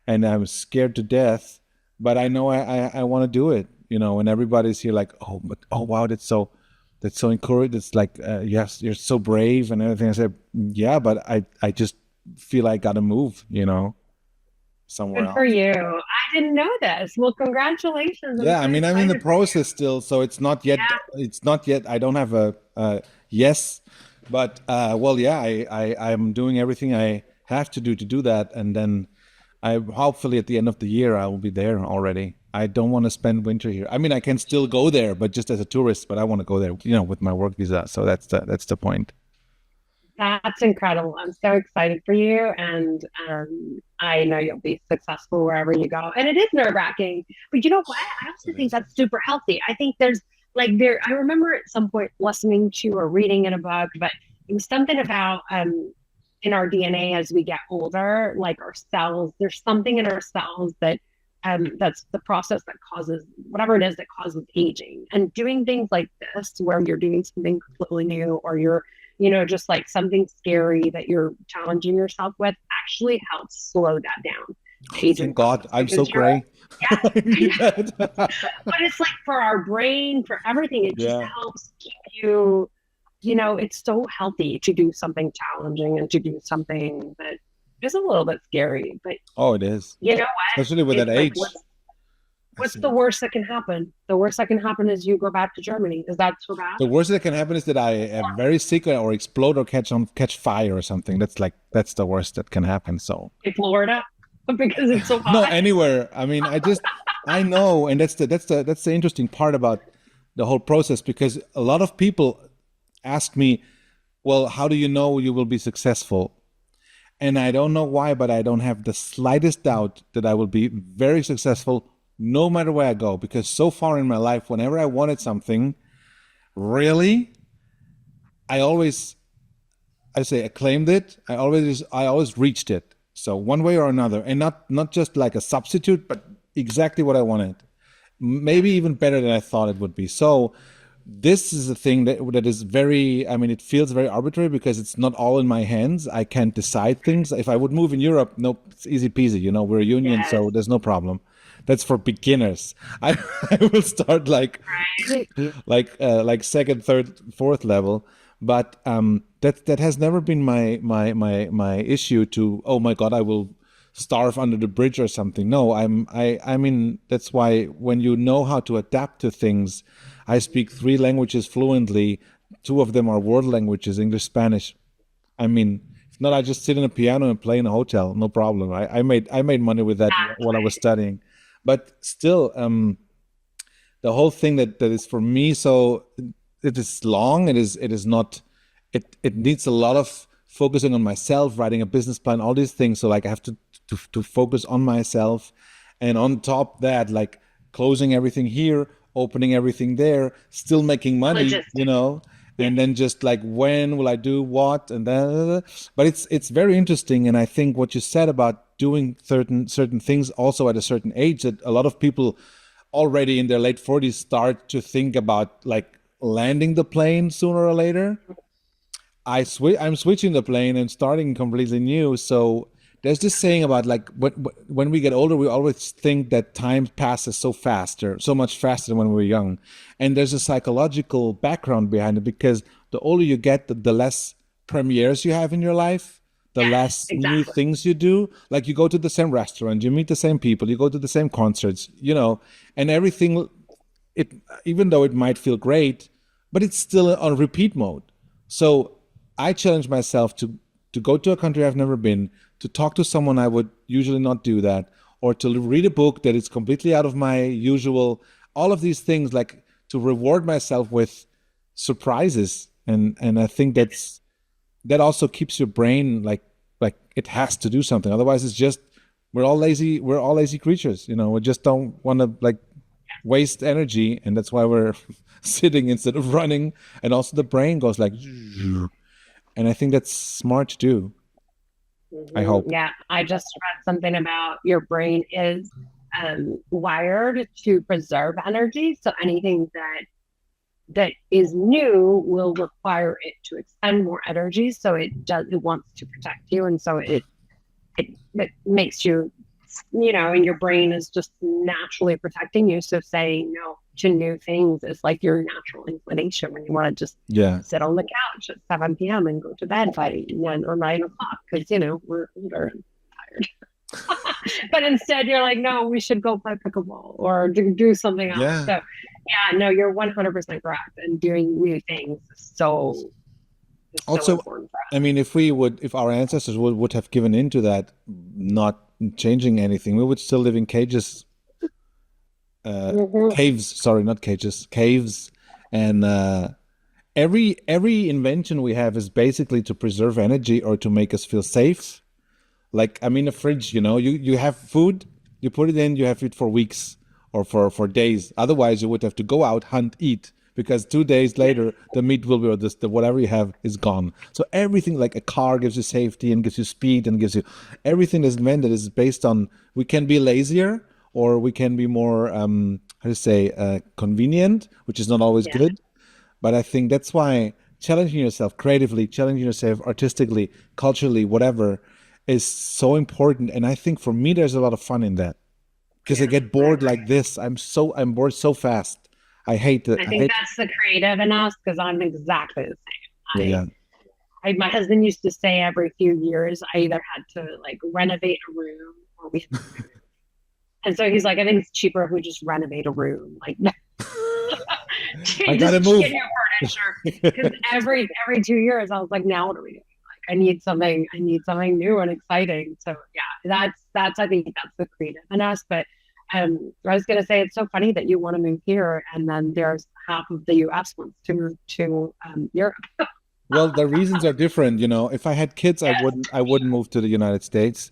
and I'm scared to death, but I know I want to do it, and everybody's here like, oh, but oh wow, that's so encouraged. It's like, yes, you're so brave and everything. I said, yeah, but I just feel I gotta move, somewhere Good else. for you. I didn't know this. Well, congratulations. Yeah, I mean, I'm in the process still, so it's not yet. Yeah. It's not yet. I don't have a yes, but well, yeah, I'm doing everything I have to do that, and then I hopefully at the end of the year I will be there already. I don't want to spend winter here. I mean, I can still go there, but just as a tourist. But I want to go there, with my work visa. So that's the point. That's incredible. I'm so excited for you. And I know you'll be successful wherever you go. And it is nerve-wracking. But you know what? I also think that's super healthy. I think I remember at some point listening to or reading in a book, but it was something about in our DNA as we get older, like our cells, there's something in our cells that that's the process that causes whatever it is that causes aging. And doing things like this, where you're doing something completely new, or you're just like something scary that you're challenging yourself with, actually helps slow that down. Thank God, I'm so gray. Yeah. But it's like for our brain, for everything, it just helps keep you, it's so healthy to do something challenging and to do something that is a little bit scary. But oh, it is. You know what? Especially with that age. What's the worst that can happen? The worst that can happen is you go back to Germany. Is that so bad? The worst that can happen is that I am very sick or explode or catch fire or something. That's the worst that can happen. So in Florida, because it's so hot. No, anywhere. I mean, I know, and that's the interesting part about the whole process, because a lot of people ask me, well, how do you know you will be successful? And I don't know why, but I don't have the slightest doubt that I will be very successful no matter where I go, because so far in my life, whenever I wanted something, really, I always, I say I claimed it. I always reached it. So one way or another, and not just like a substitute, but exactly what I wanted. Maybe even better than I thought it would be. So this is a thing that is very, I mean, it feels very arbitrary because it's not all in my hands. I can't decide things. If I would move in Europe, nope, it's easy peasy. We're a union, Yes. so there's no problem. That's for beginners. I, I will start Right. like second, third, fourth level. But that has never been my issue to, oh my God, I will starve under the bridge or something. No, I mean that's why when you know how to adapt to things, I speak three languages fluently. Two of them are world languages, English, Spanish. I mean, if not, I just sit in a piano and play in a hotel, no problem. I made money with that while I was Exactly. studying, but still, the whole thing that is for me, so it is long. It is not. It needs a lot of focusing on myself, writing a business plan, all these things. So like I have to focus on myself, and on top that, like closing everything here, opening everything there, still making money, Logistics. Yeah. and then just like when will I do what, and then. But it's very interesting, and I think what you said about doing certain things also at a certain age, that a lot of people already in their late 40s start to think about like landing the plane sooner or later. I'm switching the plane and starting completely new. So there's this saying about like when we get older, we always think that time passes so faster, so much faster than when we were young. And there's a psychological background behind it because the older you get, the less premieres you have in your life, the Yes, less new exactly. things you do. Like you go to the same restaurant, you meet the same people, you go to the same concerts, and everything, it even though it might feel great, but it's still on repeat mode. So I challenge myself to go to a country I've never been, to talk to someone I would usually not do that, or to read a book that is completely out of my usual. All of these things, like to reward myself with surprises, and I think that also keeps your brain like it has to do something. Otherwise, it's just we're all lazy. We're all lazy creatures. We just don't want to like waste energy, and that's why we're sitting instead of running. And also the brain goes like, and I think that's smart to do. I hope. Yeah, I just read something about your brain is wired to preserve energy. So anything that is new will require it to expend more energy. So it wants to protect you, and so it makes you, and your brain is just naturally protecting you. So saying no to new things is like your natural inclination when you want to just Yeah. sit on the couch at 7 p.m. and go to bed by 1 or 9 o'clock because, we're older and tired. But instead, you're like, no, we should go play pickleball or do something else. Yeah. So, yeah, no, you're 100% correct. And doing new things is so Also, important for I mean, if our ancestors would have given into that, not changing anything, we would still live in cages, us. caves. Sorry, not cages, caves, and every invention we have is basically to preserve energy or to make us feel safe. Like, I mean, a fridge, you have food, you put it in, you have it for weeks or for days. Otherwise, you would have to go out, hunt, eat, because 2 days Yeah, later, the meat will be, or the whatever you have is gone. So everything, like a car gives you safety and gives you speed and gives you everything that's invented is based on, we can be lazier or we can be more, how to say, convenient, which is not always yeah, good. But I think that's why challenging yourself creatively, challenging yourself artistically, culturally, whatever, is so important. And I think for me, there's a lot of fun in that because I yeah, get I bored agree. like this. I'm bored so fast. I hate it. I I think hate. that's the creative in us because I'm exactly the same. Yeah. My husband used to say every few years I either had to like renovate a room or we had to move. And so he's like, I think it's cheaper if we just renovate a room. Like, I gotta just get move. new furniture. Because every 2 years I was like, now what are we doing? Like I need something new and exciting. So yeah, that's I think that's the creative in us. But I was gonna say it's so funny that you want to move here and then there's half of the US wants to move to Europe. Well, the reasons are different. If I had kids, I Yes. wouldn't. I wouldn't move to the United States.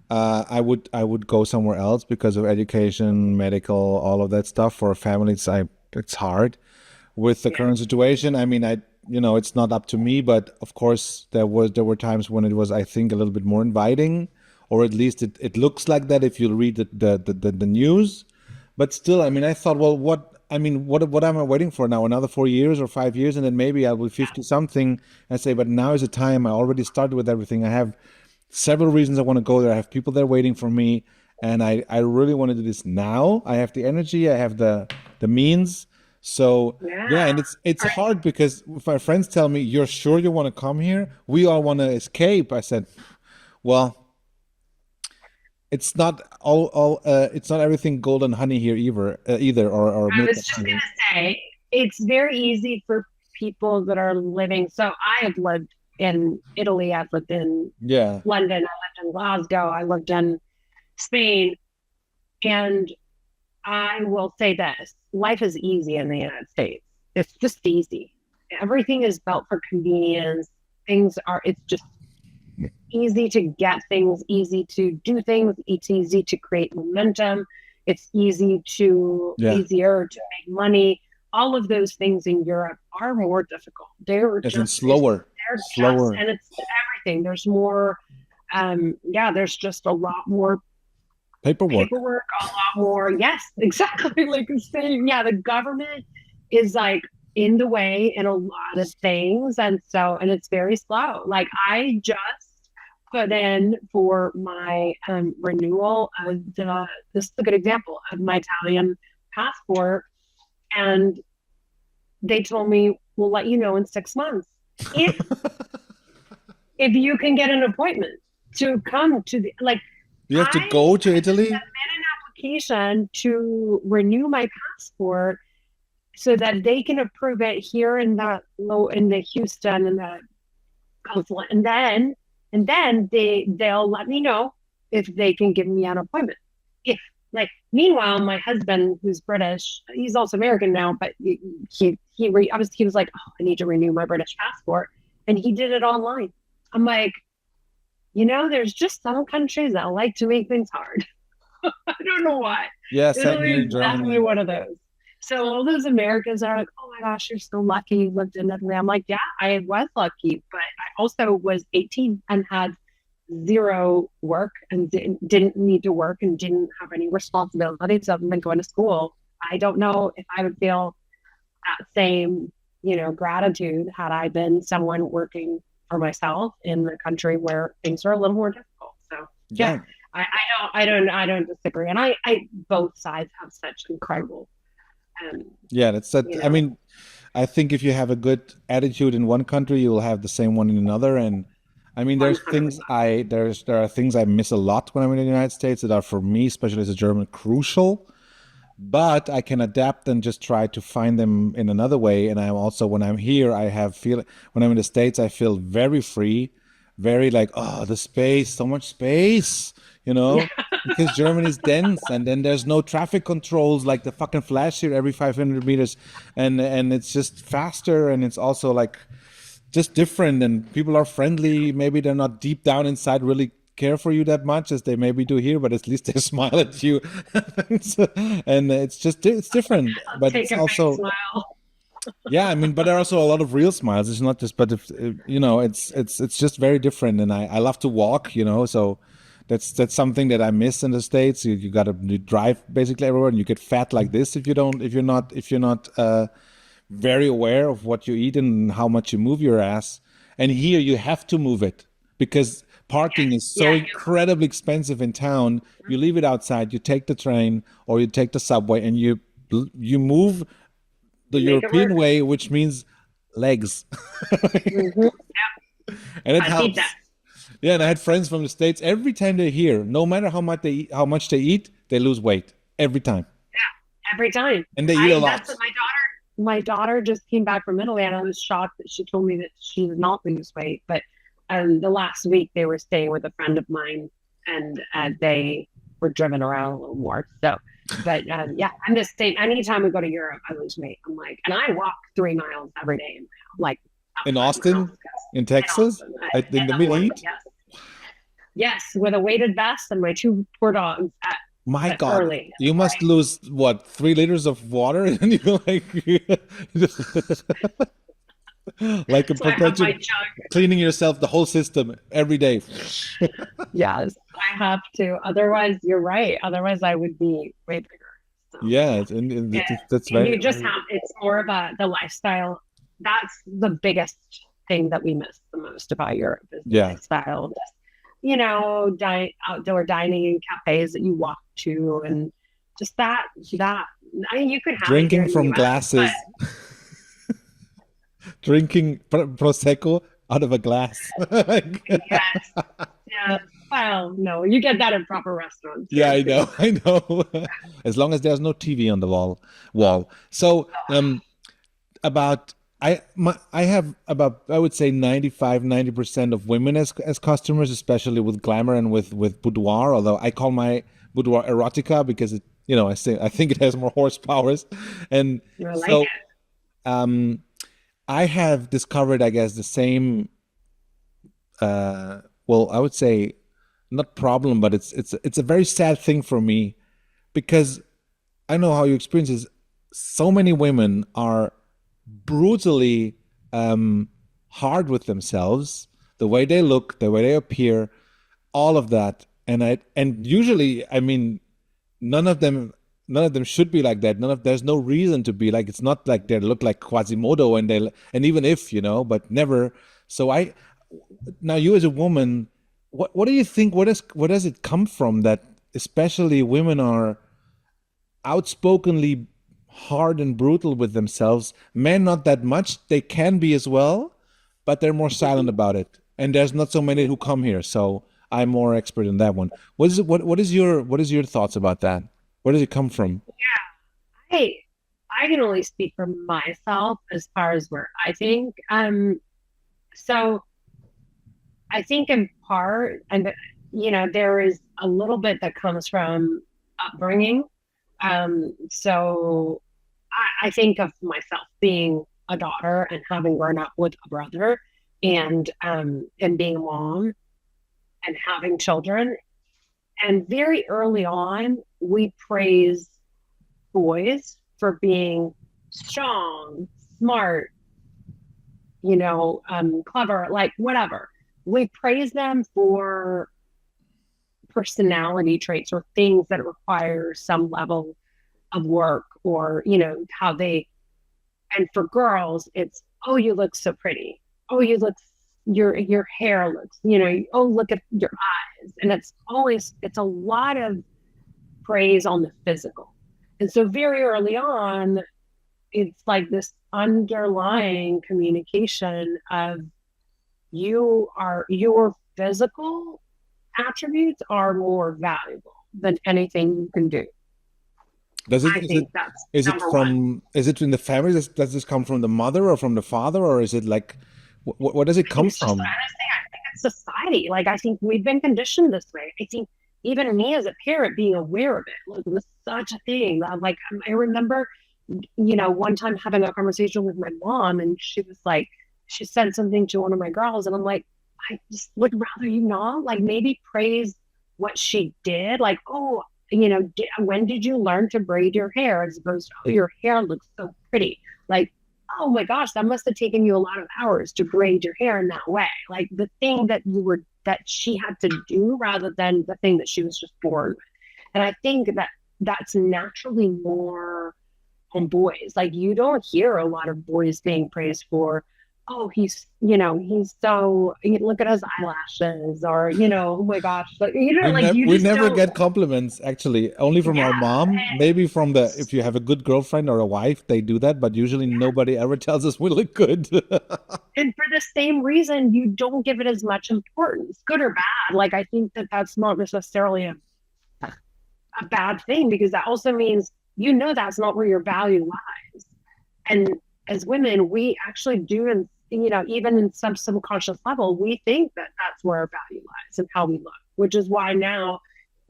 I would go somewhere else because of education, medical, all of that stuff. For families, it's hard. with the Yeah. current situation. I mean, it's not up to me, but of course there were times when it was, I think, a little bit more inviting, or at least it looks like that if you read the news. But still, I mean, I thought, well, what am I waiting for now? Another 4 years or 5 years, and then maybe I will 50 something and say, but now is the time. I already started with everything. I have several reasons I want to go there. I have people there waiting for me, and I really want to do this now. I have the energy, I have the means. So Yeah. yeah, and it's hard because if my friends tell me, "You're sure you want to come here? We all want to escape." I said, "Well, it's not everything golden honey here either, or I milk was and just honey." gonna say it's very easy for people that are living. So I have lived in Italy, I've lived in Yeah, London, I lived in Glasgow, I lived in Spain, and I will say this: life is easy in the United States. It's just easy. Everything is built for convenience. It's just easy to get things, easy to do things. It's easy to create momentum. It's yeah. easier to make money. All of those things in Europe are more difficult. Yes, and slower And it's everything. There's more, there's just a lot more paperwork. paperwork, a lot more. Yes, exactly. Like you're saying, yeah, the government is like in the way in a lot of things. And it's very slow. Like I just put in for my renewal of this is a good example of my Italian passport. And they told me, we'll let you know in 6 months if you can get an appointment to come to the like You have to I go to Italy? submit an application to renew my passport so that they can approve it here in the Houston and the consulate, and then they'll let me know if they can give me an appointment. If meanwhile, my husband, who's British, he's also American now, but he was like, oh, I need to renew my British passport, and he did it online. I'm like, there's just some countries that like to make things hard. I don't know why. Yeah, same Italy here in is definitely Germany. one of those. So all those Americans are like, oh my gosh, you're so lucky you lived in Italy. I'm like, yeah, I was lucky, but I also was 18 and had zero work and didn't need to work and didn't have any responsibilities other than going to school. I don't know if I would feel that same, gratitude had I been someone working for myself in the country where things are a little more difficult. So yeah, Yeah. I don't disagree. And I both sides have such incredible, um, Yeah, that's that. you I know, mean, I think if you have a good attitude in one country, you will have the same one in another. And I mean, 100%. there are things I miss a lot when I'm in the United States that are for me, especially as a German, crucial. But I can adapt and just try to find them in another way. And I'm also, when I'm here, when I'm in the States, I feel very free, very like, oh, the space, so much space, Yeah, because Germany is dense, and then there's no traffic controls like the fucking flash here every 500 meters, and it's just faster, and it's also like just different, and people are friendly. Maybe they're not deep down inside really care for you that much as they maybe do here, but at least they smile at you. And it's different, I'll but take it's a big also, smile. yeah, I mean, but there are also a lot of real smiles. It's not just, but if it's just very different, and I love to walk, so that's something that I miss in the States. You got to drive basically everywhere, and you get fat like this if you're not very aware of what you eat and how much you move your ass. And here you have to move it because parking is so Yeah, incredibly expensive in town. You leave it outside, you take the train or you take the subway, and you move the you make it European work. way, which means legs. Hmm. And it I need that. helps. Yeah, and I had friends from the States. Every time they're here, no matter how much they eat, they lose weight every time, Every time. and they eat a I That's lot. what my daughter just came back from Italy, and I was shocked that she told me that she did not lose weight. But the last week they were staying with a friend of mine, and they were driven around a little more. So, but yeah, I'm the same. Anytime we go to Europe, I lose weight. I'm like, and I walk 3 miles every day, like In outside my house, Austin, in in Texas, Austin, in in the the mid morning. heat. Yes, yes, with a weighted vest and my two poor dogs. My but God, early. you must lose what, 3 liters of water, and you like like a So I have my perpetual jug. cleaning yourself the whole system every day. Yes, I have to. Otherwise, you're right. Otherwise, I would be way bigger. So Yeah, yeah, and and that's and you very, just very, have. It's more about the lifestyle. That's the biggest thing that we miss the most about Europe is the yeah. lifestyle. Just outdoor dining in cafes that you walk to, and just that. I mean, you could have it here Drinking in the from U.S., but glasses, drinking prosecco out of a glass. yes, yeah. Well, no, you get that in proper restaurants Yeah, here I too. know, I know. As long as there's no TV on the wall. So, about I have about, I would say, 95-90% of women as customers, especially with glamour and with boudoir. Although I call my boudoir erotica because it, I think it has more horsepowers, and I like so um, I have discovered, I guess, the same. Well, I would say not problem, but it's a very sad thing for me because I know how you experience this. So many women are brutally hard with themselves, the way they look, the way they appear, all of that. And usually, I mean, none of them none of them should be like that. There's no reason to be like. It's not like they look like Quasimodo, and even if, but never. So I now, you as a woman, what do you think? What does it come from that especially women are outspokenly hard and brutal with themselves? Men not that much. They can be as well, but they're more silent it. about it. And there's not so many who come here, so I'm more expert in that one. What is your thoughts about that? Where does it come from? I I can only speak for myself as far as where I think. So I think in part, and there is a little bit that comes from upbringing. So I think of myself being a daughter and having grown up with a brother, and being a mom and having children. And very early on, we praise boys for being strong, smart, clever, like whatever. We praise them for personality traits or things that require some level of work, or, how they, and for girls, it's, oh, you look so pretty. Oh, your hair looks, oh, look at your eyes. And it's a lot of praise on the physical. And so very early on, it's like this underlying communication of your physical attributes are more valuable than anything you can do. Does it I is it think that's is it number one. from is it in the family? Does this come from the mother or from the father, or is it like what does it I think come it's just from? honestly, I think it's society. Like I think we've been conditioned this way. I think even me as a parent being aware of it, like, it was such a thing. Like I remember, one time having a conversation with my mom, and she was like, she said something to one of my girls, and I'm like, I just would rather you not, like, maybe praise what she did, like, oh, when did you learn to braid your hair, as opposed to, oh, your hair looks so pretty, like, oh my gosh, that must have taken you a lot of hours to braid your hair in that way, like the thing that she had to do rather than the thing that she was just born with. And I think that that's naturally more on boys. Like you don't hear a lot of boys being praised for, oh, he's so, look at his eyelashes, or, oh my gosh, like, like you We just never don't, get compliments, actually. Only from our yeah. mom, maybe from the if you have a good girlfriend or a wife, they do that, but usually nobody ever tells us we look good. And for the same reason, you don't give it as much importance, good or bad. Like, I think that that's not necessarily a bad thing, because that also means, that's not where your value lies. And as women, we actually do, and even in some subconscious level, we think that that's where our value lies and how we look, which is why now,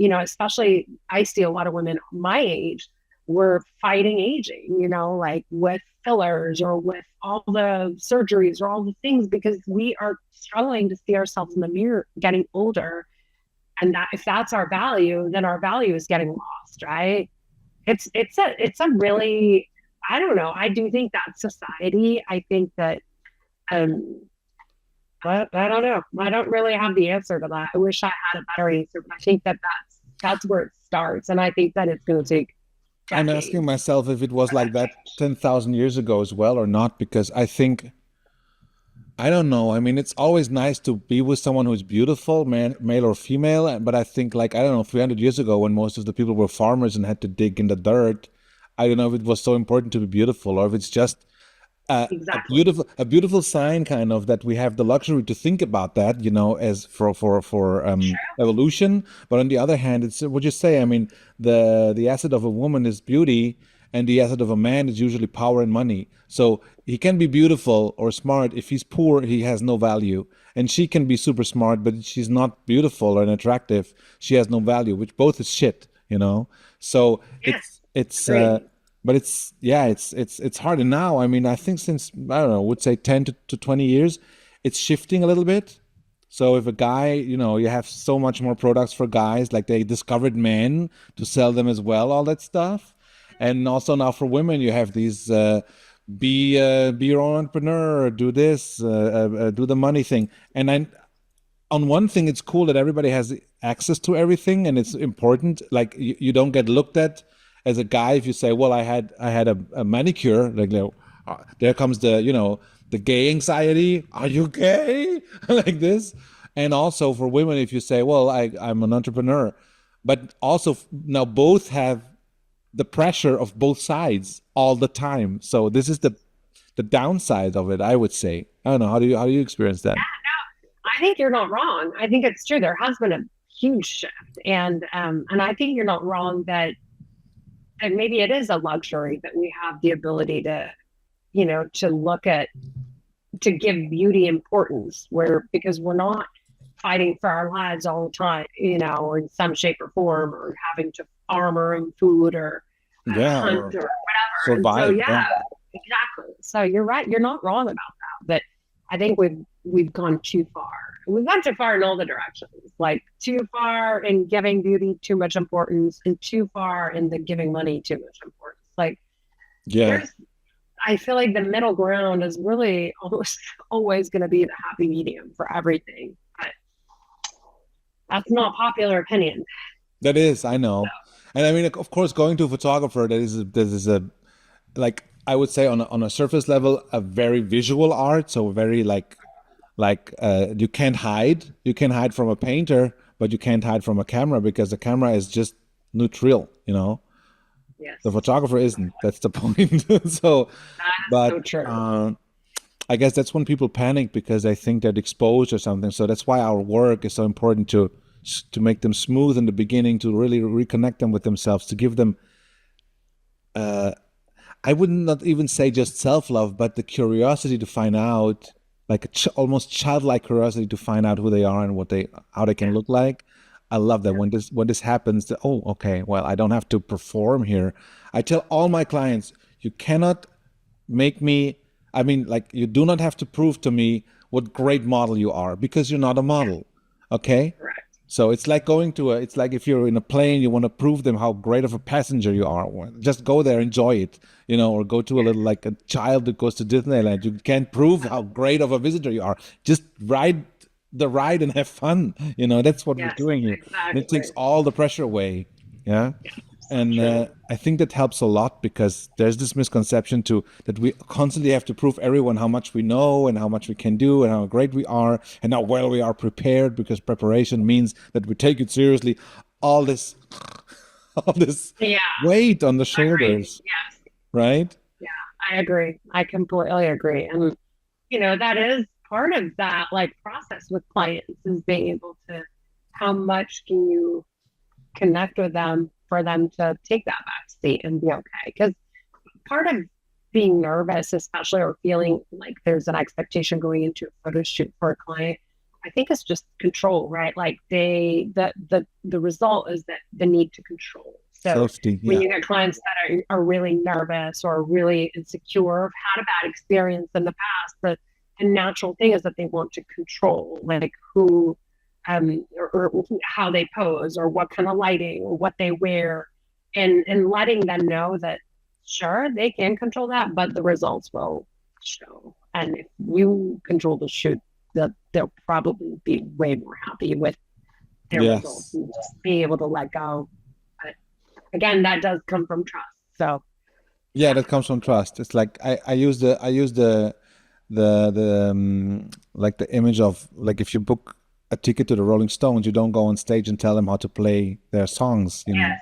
especially I see a lot of women my age, we're fighting aging, like with fillers or with all the surgeries or all the things, because we are struggling to see ourselves in the mirror getting older. And that if that's our value, then our value is getting lost, right? It's a really, I don't know. I do think that society, I think that um but I don't know. I don't really have the answer to that. I wish I had a better answer, but I think that that's where it starts. And I think that it's going to take I'm asking decades myself if it was for that like that change. 10,000 years ago as well or not, because I think, I don't know. I mean, it's always nice to be with someone who's beautiful, male or female. But I think, like, I don't know, 300 years ago, when most of the people were farmers and had to dig in the dirt, I don't know if it was so important to be beautiful or if it's just Exactly. a beautiful sign, kind of, that we have the luxury to think about that, as for evolution. But on the other hand, it's what you say. I mean, the asset of a woman is beauty, and the asset of a man is usually power and money. So he can be beautiful or smart. If he's poor, he has no value. And she can be super smart, but she's not beautiful and attractive. She has no value, which both is shit. So Yes, it's agreed. but it's yeah, it's hard. And now, I mean, I think since, I don't know, I would say 10 to 20 years, it's shifting a little bit. So if a guy, you have so much more products for guys, like they discovered men to sell them as well, all that stuff. And also now for women, you have these be your own entrepreneur, do this, do the money thing. And on one thing, it's cool that everybody has access to everything, and it's important. Like you don't get looked at as a guy if you say, "Well, I had a manicure." Like, there comes the gay anxiety. Are you gay? Like this. And also for women, if you say, "Well, I'm an entrepreneur," but also now both have the pressure of both sides all the time. So this is the downside of it, I would say. I don't know. How do you experience that? I think you're not wrong. I think it's true. There has been a huge shift, and I think you're not wrong that maybe it is a luxury that we have the ability to, to look at, to give beauty importance, where because we're not fighting for our lives all the time, or in some shape or form, or having to farm our own food or Yeah, hunt or or whatever. And so, survive. Yeah. yeah, exactly. So you're right. You're not wrong about that. But I think we've gone too far. We've gone too far in all the directions. Like too far in giving beauty too much importance, and too far in the giving money too much importance. Like Yeah. there's, I feel like the middle ground is really almost always going to be the happy medium for everything. But that's not popular opinion. That is, I So know. And I mean, of course, going to a photographer, that is a like, I would say, on a surface level, a very visual art. So very like you can't hide from a painter, but you can't hide from a camera, because the camera is just neutral. The yes, photographer isn't. That's the point. So, that is but so true. I guess that's when people panic because they think they're exposed or something. So that's why our work is so important, to make them smooth in the beginning, to really reconnect them with themselves, to give them, I would not even say just self-love, but the curiosity to find out, like almost childlike curiosity to find out who they are and how they can Yeah, look like. I love that when this happens. Oh, okay. Well, I don't have to perform here. I tell all my clients, you cannot make me. I mean, like, you do not have to prove to me what great model you are, because you're not a yeah, model. Okay. correct. So it's like if you're in a plane, you want to prove them how great of a passenger you are. Well, just go there, enjoy it, or go to a little, like a child that goes to Disneyland. You can't prove how great of a visitor you are. Just ride the ride and have fun. That's what we're Yes, doing here. And it takes exactly. all the pressure away. Yeah. Yeah, so And true. I think that helps a lot, because there's this misconception too, that we constantly have to prove everyone how much we know and how much we can do and how great we are and how well we are prepared, because preparation means that we take it seriously. All this, all this Yeah, weight on the agreed. shoulders, Yes, right? yeah, I agree. I completely agree. And that is part of that like process with clients, is being able to, how much can you connect with them for them to take that back seat and be okay. Because part of being nervous, especially, or feeling like there's an expectation going into a photo shoot for a client, I think it's just control, right? Like the result is that the need to control. So Safety, when yeah. you get clients that are really nervous or really insecure, or have had a bad experience in the past, the natural thing is that they want to control, like who or how they pose or what kind of lighting or what they wear, and letting them know that sure they can control that, but the results will show. And if you control the shoot, that they'll probably be way more happy with their results Yes. and just be able to let go. But again, that does come from trust. So Yeah, that comes from trust. It's like I use the like the image of like if you book a ticket to the Rolling Stones, you don't go on stage and tell them how to play their songs, you know. yes,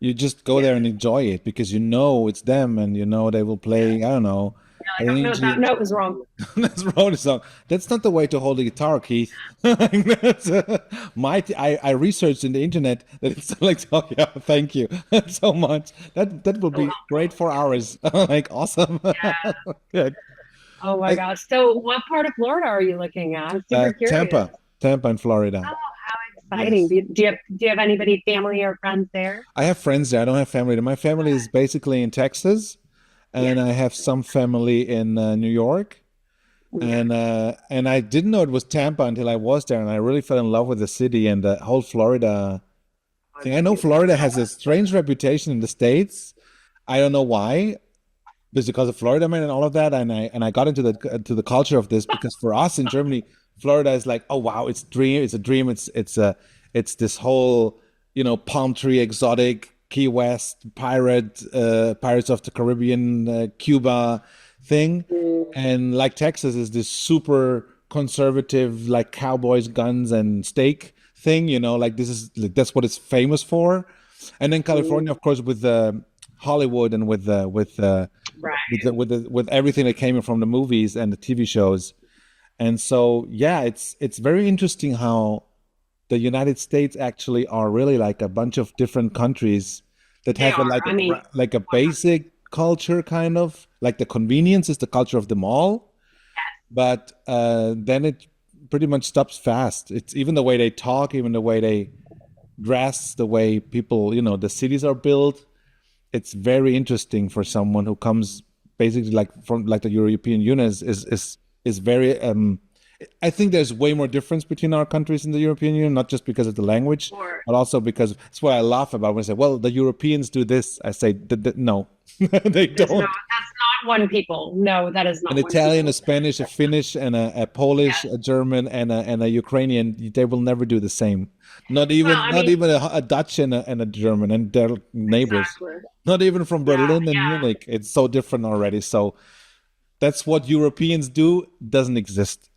You just go yes, there and enjoy it because you know it's them and you know they will play, I don't know, you're an like, oh no, that ancient note was wrong. that's Rolling song. That's not the way to hold a guitar, Keith. Like, that's, I researched in the internet that it's like, oh yeah, thank you so much. That will So be great for hours. Like awesome. yeah. Good. Oh my I, gosh. So what part of Florida are you looking at? I'm super curious. Tampa in Florida. Oh, how exciting. Yes. Do you have anybody, family or friends there? I have friends there. I don't have family there. My family is basically in Texas, Yeah. and I have some family in New York. Yeah. And I didn't know it was Tampa until I was there, and I really fell in love with the city and the whole Florida Oh, thing. it's I know Florida beautiful. has a strange reputation in the States. I don't know why. It's because of Florida Man and all of that, and I got into the culture of this because for us in Germany, Florida is like, oh wow, it's a dream, it's this whole palm tree exotic Key West Pirates of the Caribbean Cuba thing, Mm, and like Texas is this super conservative like cowboys, guns, and steak thing, like this is like, that's what it's famous for, and then California, mm, of course, with Hollywood and right. with everything that came in from the movies and the TV shows. And so yeah, it's very interesting how the United States actually are really like a bunch of different countries that They have a, are. I mean, like a basic culture kind of like the convenience is the culture of the mall, but then it pretty much stops fast. It's even the way they talk, even the way they dress, the way people, the cities are built. It's very interesting for someone who comes basically like from like the European Union is very I think there's way more difference between our countries in the European Union, not just because of the language, or but also because it's what I laugh about when I say, well, the Europeans do this. I say, no, they there's no, don't. that's not one people. No, that is An not one Italian, a people. Spanish, a Finnish, and a Polish, Yes. a German, and a Ukrainian, they will never do the same. Well, I Not mean, even a Dutch and a German and their neighbors. exactly. Not even from Yeah, Berlin and yeah. Munich. It's so different already. So that's what Europeans do doesn't exist.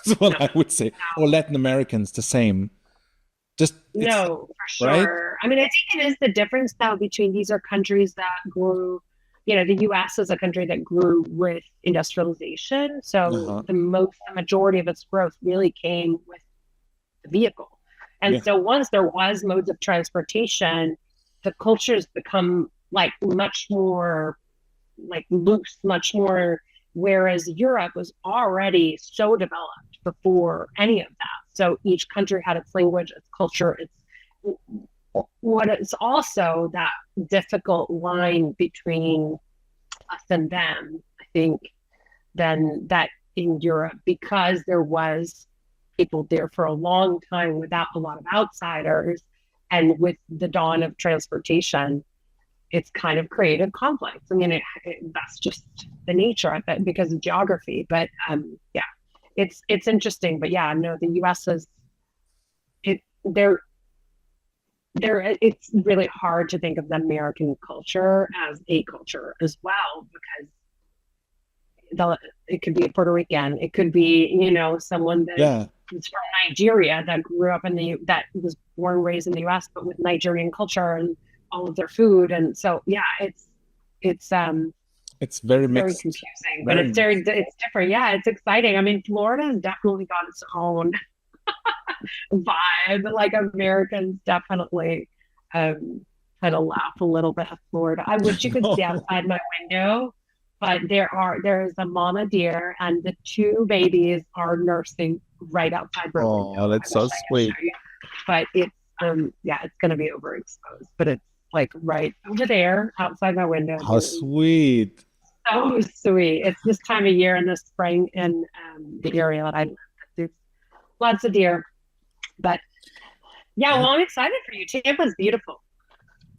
That's No, what I would say. Or Latin Americans, the same. Just it's no, for right. sure. I mean, I think it is the difference though between these are countries that grew, the US is a country that grew with industrialization. So Uh-huh. the majority of its growth really came with the vehicle. And Yeah. so once there was modes of transportation, the cultures become like much more like loose, much more, whereas Europe was already so developed before any of that. So each country had its language, its culture, its what is also that difficult line between us and them, I think, than that in Europe, because there was people there for a long time without a lot of outsiders. And with the dawn of transportation, it's kind of created conflicts. I mean, that's just the nature of it because of geography. But yeah, it's interesting. But yeah, no, the U.S. is it. It's really hard to think of the American culture as a culture as well because it could be a Puerto Rican, it could be someone that Yeah. is from Nigeria that grew up that was born and raised in the U.S. but with Nigerian culture and all of their food, and so yeah, it's It's very very mixed. confusing, but Very mixed. it's different. Yeah, it's exciting. I mean, Florida has definitely got its own vibe. Like Americans definitely um, kind of laugh a little bit at Florida. I wish you could see outside my window, but there is a mama deer and the two babies are nursing right outside my Oh, window. I that's wish so I could show sweet. you, but it's yeah, it's gonna be overexposed, but it's like right over there outside my window. How There is sweet. so sweet. It's this time of year in the spring in the area that I live. There's lots of deer, But yeah, well, I'm excited for you. Tampa's beautiful.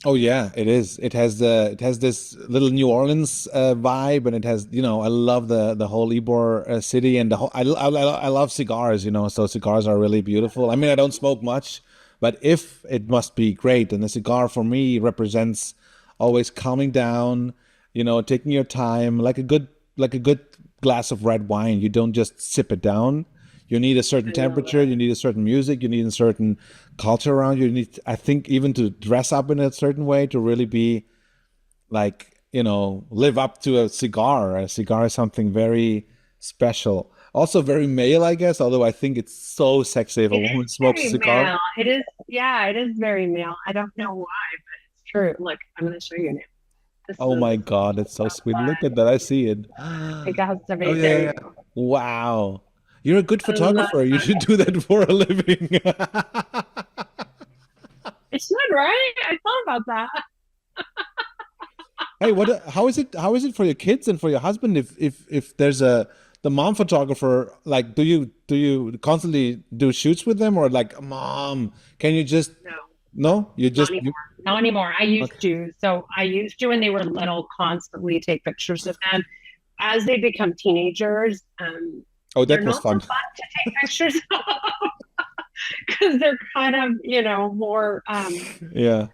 Oh yeah, it is. It has this little New Orleans vibe, and it has, I love the whole Ybor city, and the whole. I love cigars, so cigars are really beautiful. I mean, I don't smoke much, but if it must be great, and the cigar for me represents always calming down, taking your time, like a good glass of red wine. You don't just sip it down. You need a certain I love temperature, you need a certain music, you need a certain culture around you. You need, I think, even to dress up in a certain way to really be like, live up to a cigar. A cigar is something very special. Also very male, I guess, although I think it's so sexy if a it. It is woman smokes a very cigar. male. It is, yeah, it is very male. I don't know why, but it's true. Look, I'm going to show you now. This Oh is my God, it's so sweet. why Look at that. I see it. it has to Oh be. yeah, There yeah, you yeah. go. Wow. You're a good I love photographer. You should that. do that for a living. It should, right? I thought about that. Hey, how is it for your kids and for your husband if there's a the mom photographer, like do you constantly do shoots with them, or like, mom, can you just No. no, you Not just anymore. you Not anymore. I used okay. to. So I used to when they were little constantly take pictures of them. As they become teenagers, Oh, they're that was not so fun. fun to take pictures of because they're kind of, more Yeah.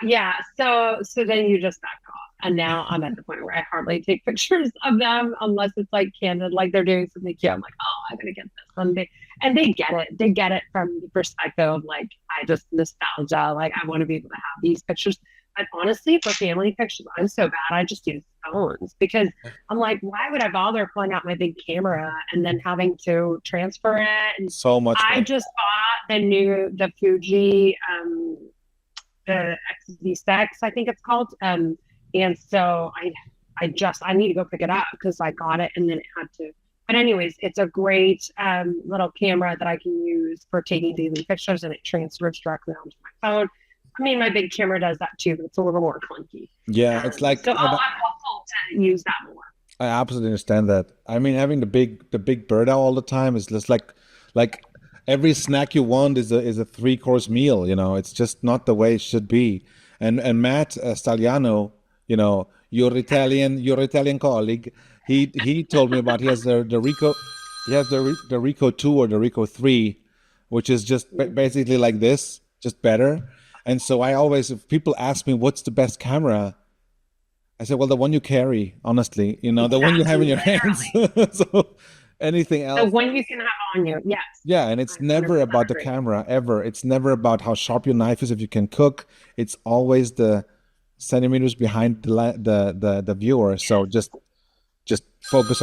yeah. So then you just back off. And now I'm at the point where I hardly take pictures of them unless it's like candid, like they're doing something cute. I'm like, oh, I'm gonna get this one. And they get it. They get it from the perspective of like, I just nostalgia. Like I want to be able to have these pictures. But honestly, for family pictures, I'm so bad. I just use phones because I'm like, why would I bother pulling out my big camera and then having to transfer it? And So much I work. just bought the Fuji the XZ6, I think it's called. And so I need to go pick it up because I got it and then it had to. But anyways, it's a great little camera that I can use for taking daily pictures, and it transfers directly onto my phone. I mean, my big camera does that too, but it's a little more clunky. Yeah, it's like So I'm hopeful to use that more. I absolutely understand that. I mean, having the big bird out all the time is just like every snack you want is a three-course meal. It's just not the way it should be. And Matt Stagliano, your Italian colleague, he told me about he has the Rico, he has the Rico 2 or the Rico 3, which is just basically like this, just better. And so I always, if people ask me what's the best camera, I said, well, the one you carry, honestly, the one you have in Exactly, your hands. literally. So anything The else, one you can have on you. Yes, yeah, and I it's never 100% about the agree. camera ever. It's never about how sharp your knife is if you can cook. It's always the centimeters behind the viewer. So just focus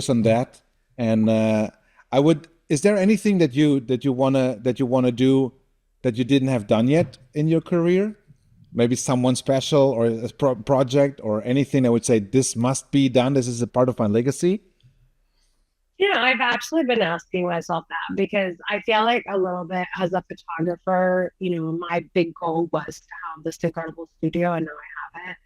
on that. And I would. Is there anything that you wanna do that you didn't have done yet in your career? Maybe someone special or a project or anything that would say this must be done. This is a part of my legacy. I've actually been asking myself that because I feel like a little bit as a photographer, my big goal was to have this incredible studio and now I have it.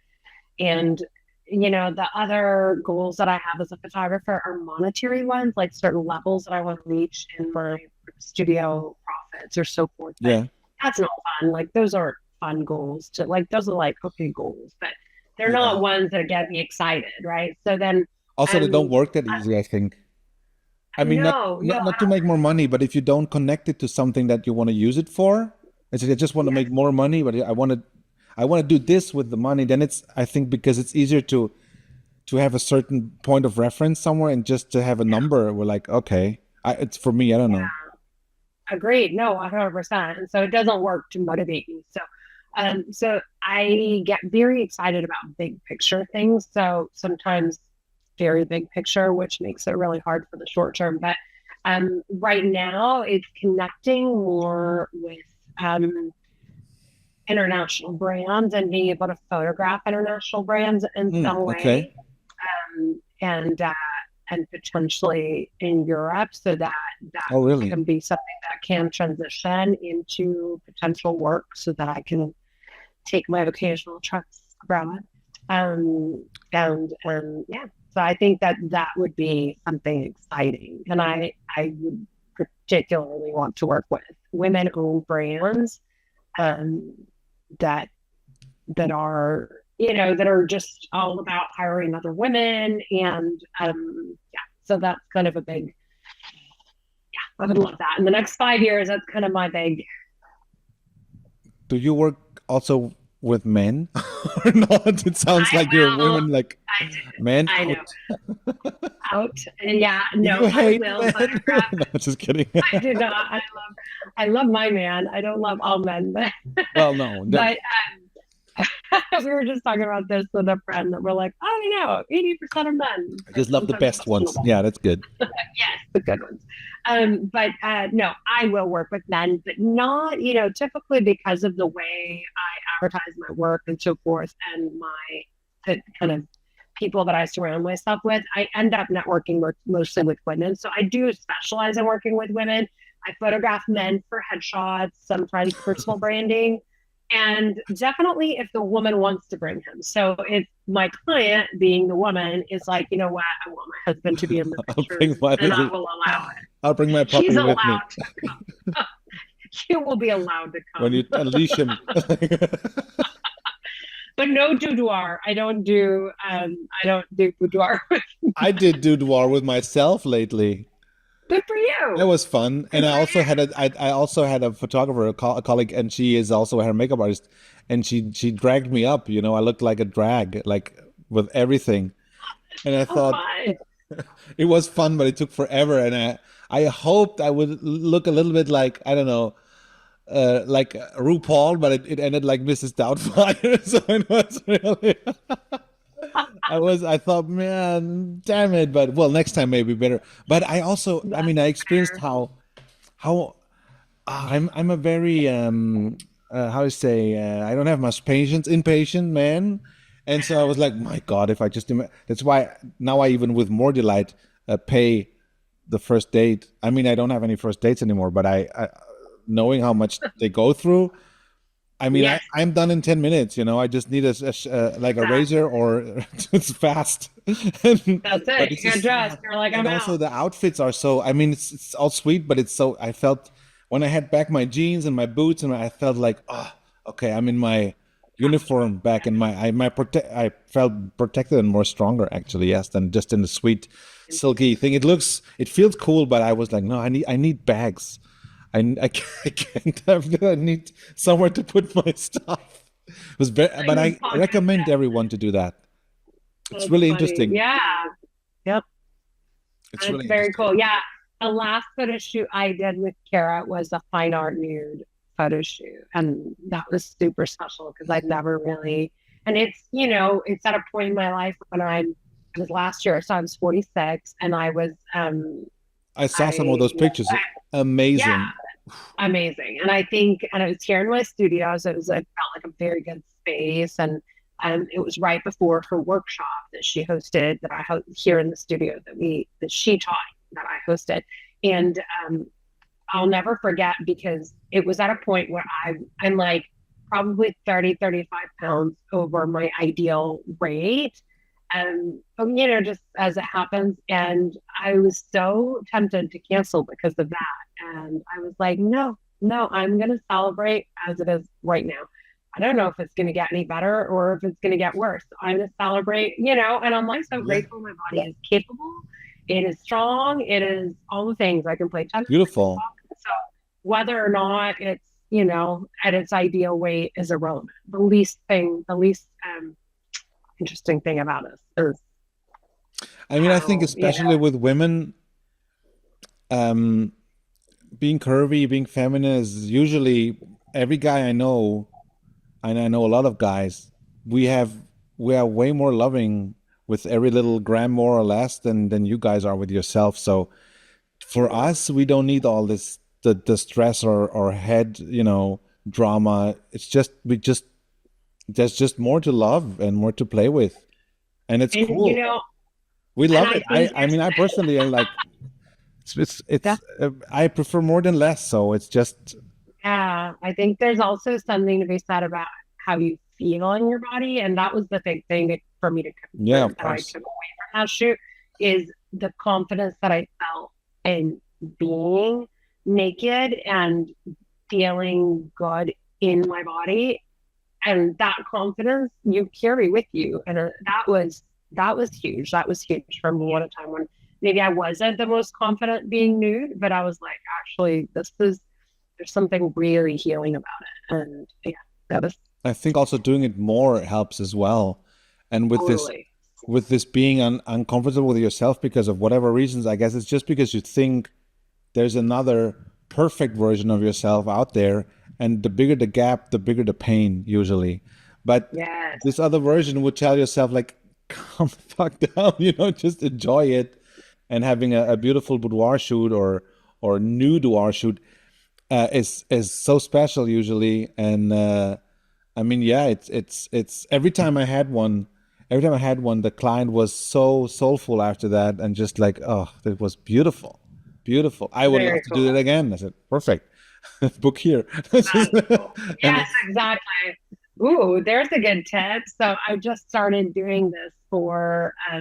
And, the other goals that I have as a photographer are monetary ones, like certain levels that I want to reach in my studio profits or so forth. But Yeah, that's not fun. Like those aren't fun goals to like, those are like, okay, goals, but they're yeah. not ones that get me excited. Right. So then, Also, they don't um, work that easy, I think. I mean, not no, not no, not to make more money, but if you don't connect it to something that you want to use it for, I just want to yes. make more money, but I want to do this with the money. Then it's, I think, because it's easier to have a certain point of reference somewhere and just to have a number. We're like, okay, it's for me. I don't know. Agreed. No, 100%. And so it doesn't work to motivate me. So I get very excited about big picture things. So sometimes very big picture, which makes it really hard for the short term. But right now, it's connecting more with um, international brands and being able to photograph international brands in some Okay. way, and potentially in Europe, so that Oh, really? can be something that can transition into potential work, so that I can take my occasional trips abroad. And yeah, so I think that would be something exciting, and I would particularly want to work with. Women-owned brands that are, that are just all about hiring other women. And so that's kind of a big, I would love that. In the next 5 years, that's kind of my big. Do you work also with men or not? It sounds like you're a woman, like men. I know. Out. And You hate I will. men? No, just kidding. I do not. I love my man. I don't love all men, but Well, no. but we were just talking about this with a friend that we're like, I don't know, 80% of men. I just love the best ones. Yeah, that's good. Yes, the good ones. But no, I will work with men, but not, typically because of the way I advertise my work and so forth, and the kind of people that I surround myself with, I end up networking mostly with women. So I do specialize in working with women. I photograph men for headshots, sometimes personal branding. And definitely if the woman wants to bring him. So if my client, being the woman, is like, you know what, I want my husband to be in the picture, then I will allow it. I'll bring my puppy She's with me. allowed to come. She will be allowed to come. When you unleash him. But no boudoir. I don't do boudoir. I did boudoir with myself lately. Good for you. That was fun. And I also had a photographer, a colleague, and she is also a hair makeup artist. And she dragged me up, I looked like a drag, like with everything. And I thought it was fun, but it took forever. And I hoped I would look a little bit like, I don't know, like RuPaul, but it ended like Mrs. Doubtfire. So it was really I thought, man, damn it. But well, next time maybe better. But I also, I experienced how I'm a very how to say, I don't have much patience, impatient man. And so I was like, my God, if I just, that's why now I even with more delight pay the first date. I don't have any first dates anymore, but I knowing how much they go through, yes. I'm done in 10 minutes. I just need a razor, or it's fast. That's it. You're dressed. You're like, I'm out. Also, the outfits are so. it's all sweet, but it's so. I felt when I had back my jeans and my boots, and I felt like, okay, I'm in my uniform back in I felt protected and more stronger actually, yes, than just in the sweet, silky thing. It feels cool, but I was like, no, I need bags. I can't have that. I need somewhere to put my stuff. But I recommend everyone to do that. It's really interesting. Yeah. Yep. It's really very cool. Yeah. The last photo shoot I did with Kara was a fine art nude photo shoot. And that was super special because I'd never really, and it's, it's at a point in my life when it was last year. So I was 46 and I was, I saw some of those pictures. Amazing. Yeah, amazing. And I think, and it was here in my studio, so it felt like a very good space. And it was right before her workshop that she hosted, that I here in the studio that she taught, that I hosted. And I'll never forget, because it was at a point where I'm like probably 35 pounds over my ideal weight. Just as it happens. And I was so tempted to cancel because of that. And I was like, no, I'm going to celebrate as it is right now. I don't know if it's going to get any better or if it's going to get worse. I'm going to celebrate, and I'm like so grateful my body is capable. It is strong. It is all the things. I can play tennis. Beautiful. So whether or not it's, at its ideal weight is irrelevant. The least interesting thing about us is I think especially with women, being curvy, being feminine is usually, every guy I know, and I know a lot of guys, we are way more loving with every little gram more or less than you guys are with yourself. So for us, we don't need all this the stress or head drama. It's just there's just more to love and more to play with, and it's cool. We love it. I personally am like, it's I prefer more than less. So it's just. Yeah, I think there's also something to be said about how you feel in your body, and that was the big thing for me to of that I took away from that shoot, is the confidence that I felt in being naked and feeling good in my body, and that confidence you carry with you. And that was huge. That was huge for me at a time when maybe I wasn't the most confident being nude, but I was like, actually, there's something really healing about it. And yeah, that was I think also doing it more helps as well. And totally. with this being uncomfortable with yourself because of whatever reasons, I guess it's just because you think there's another perfect version of yourself out there, and the bigger the gap, the bigger the pain usually. But Yes. this other version would tell yourself like, calm the fuck down, just enjoy it. And having a beautiful boudoir shoot or nude shoot is so special usually. And I mean, yeah, it's every time I had one, the client was so soulful after that, and just like, oh, it was beautiful, beautiful. I would love Very to do cool. that again. I said, perfect, book here. That's cool. And Yes, exactly. Ooh, there's a good tip. So I just started doing this for I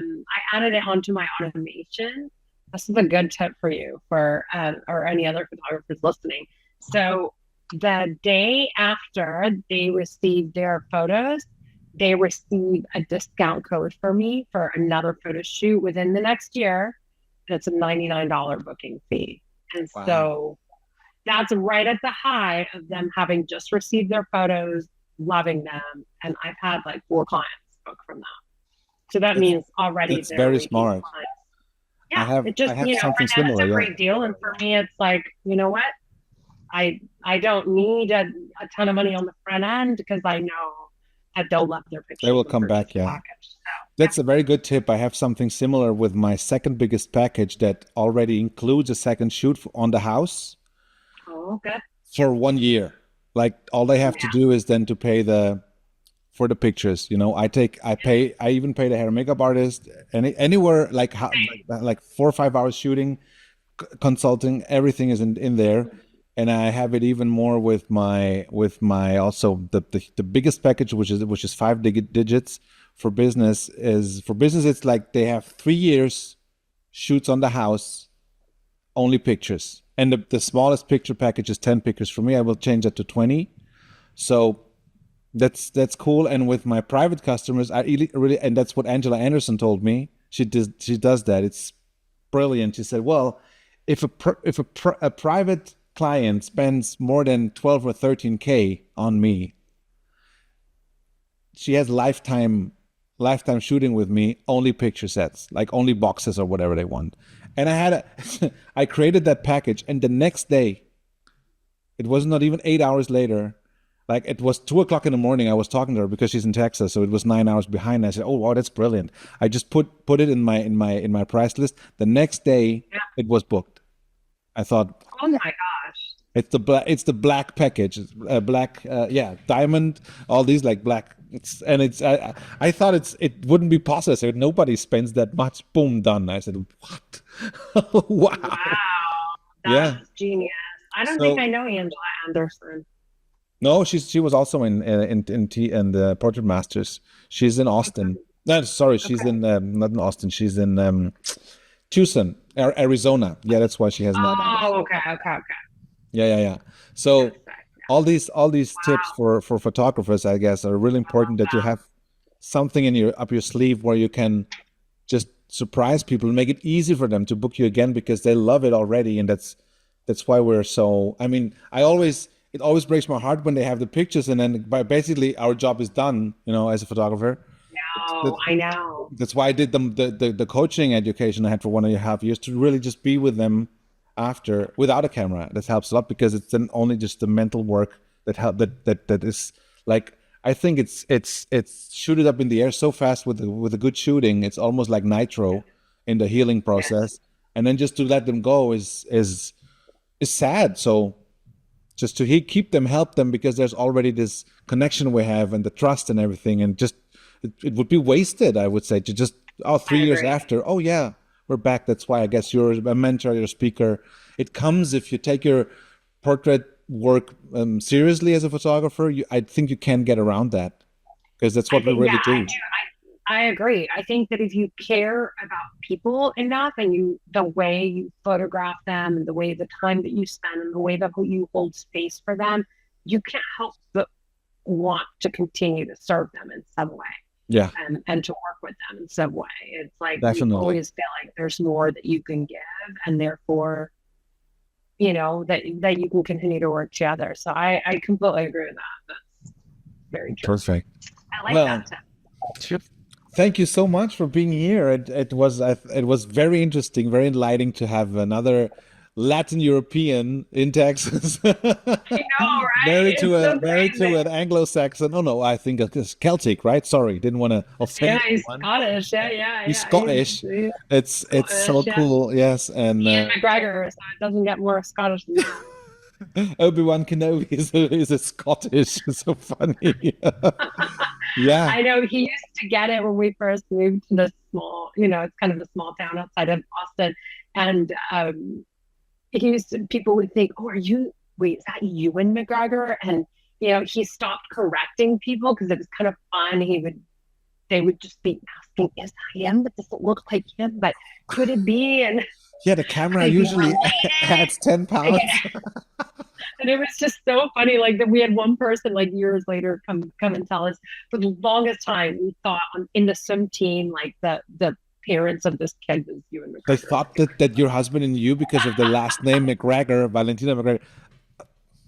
added it onto my automation. This is a good tip for you for or any other photographers listening. So the day after they receive their photos, they receive a discount code for me for another photo shoot within the next year. And it's a $99 booking fee. And wow, so that's right at the high of them having just received their photos, loving them. And I've had like 4 clients book from that. So that that's means already that's they're very repeat smart. clients. Yeah, it I just, have for something them, it's similar. a Yeah, great deal. And for me, it's like, you know what? I don't need a ton of money on the front end because I know that they'll love their they pictures will and come purchase back. the Yeah. package. So That's a very good tip. I have something similar with my second biggest package that already includes a second shoot on the house yeah. Oh, good. for 1 year. Like all they have to Yeah. do is then to pay the for the pictures. I even pay the hair and makeup artist anywhere like like 4 or 5 hours shooting, consulting, everything is in there. And I have it even more with my also the biggest package, which is five digits for business. Is for business it's like they have 3 years shoots on the house, only pictures. And the smallest picture package is 10 pictures. For me, I will change that to 20. So that's cool. And with my private customers, I really, and that's what Angela Anderson told me. She does that. It's brilliant. She said, "Well, if a private client spends more than 12 or 13K on me, she has lifetime shooting with me, only picture sets, like only boxes or whatever they want." And I created that package, and the next day, it was not even 8 hours later. Like it was 2 o'clock in the morning. I was talking to her because she's in Texas, so it was 9 hours behind. I said, "Oh wow, that's brilliant." I just put it in my price list. The next day, Yeah. it was booked. I thought Oh my gosh. it's the black package, black yeah, diamond, all these like black. I thought it wouldn't be possible. I said, nobody spends that much. Boom, done. I said, what? Wow. Wow. That's Yeah. genius. I don't think So I know Angela Anderson. no, she was also in the Portrait Masters. She's in Austin. No, sorry, she's Okay. in not in Austin. She's in Tucson, Arizona. Yeah, that's why she has not. Oh, okay, okay, okay. Yeah, yeah, yeah. So Perfect. all these tips Wow, for photographers, I guess, are really I love important that you that. have something in your up your sleeve where you can just surprise people and make it easy for them to book you again because they love it already, and that's why we're so. I mean, it always breaks my heart when they have the pictures and then basically our job is done, as a photographer. No, That, I know. that's why I did the coaching education I had for 1.5 years to really just be with them after without a camera. That helps a lot because it's then only just the mental work that is like I think it's shoot it up in the air so fast with a good shooting. It's almost like nitro in the healing Yes. process, and then just to let them go is sad. So just to keep them, help them because there's already this connection we have and the trust and everything, and just it would be wasted, I would say, to just three I years agree. after, oh yeah, we're back. That's why I guess you're a mentor, you're a speaker. It comes if you take your portrait work seriously as a photographer. I think you can get around that because that's I what we think, yeah, really I do. do. I agree. I think that if you care about people enough and the way you photograph them and the way the time that you spend and the way that you hold space for them, you can't help but want to continue to serve them in some way Yeah, and to work with them in some way. It's like you definitely. always feel like there's more that you can give, and therefore, that you can continue to work together. So I completely agree with that. That's very true. Perfect. I like Well, that tip. thank you so much for being here. It was very interesting, very enlightening to have another Latin European in Texas. I know, right? It's so Married to crazy. an Anglo-Saxon. Oh no, I think it's Celtic, right? Sorry, didn't want to offend Yeah, he's anyone. Scottish. Yeah, yeah, He's yeah. He's, Scottish. he's It's so Scottish. Yeah, cool. Yes, and Ian McGregor. So it doesn't get more Scottish than that. Obi-Wan Kenobi is a Scottish. It's so funny. Yeah. I know he used to get it when we first moved to this small, it's kind of a small town outside of Austin, and people would think, "Oh, wait, is that Ewan McGregor?" And he stopped correcting people because it was kind of fun. They would just be asking, "Is that him? But does it look like him? But could it be?" And Yeah, the camera could it be usually related? adds 10 pounds. And it was just so funny. Like that we had one person like years later come and tell us for the longest time we thought in the swim team, like the parents of this kid was Ewan They McGregor. thought that your husband and you, because of the last name McGregor, Valentina McGregor.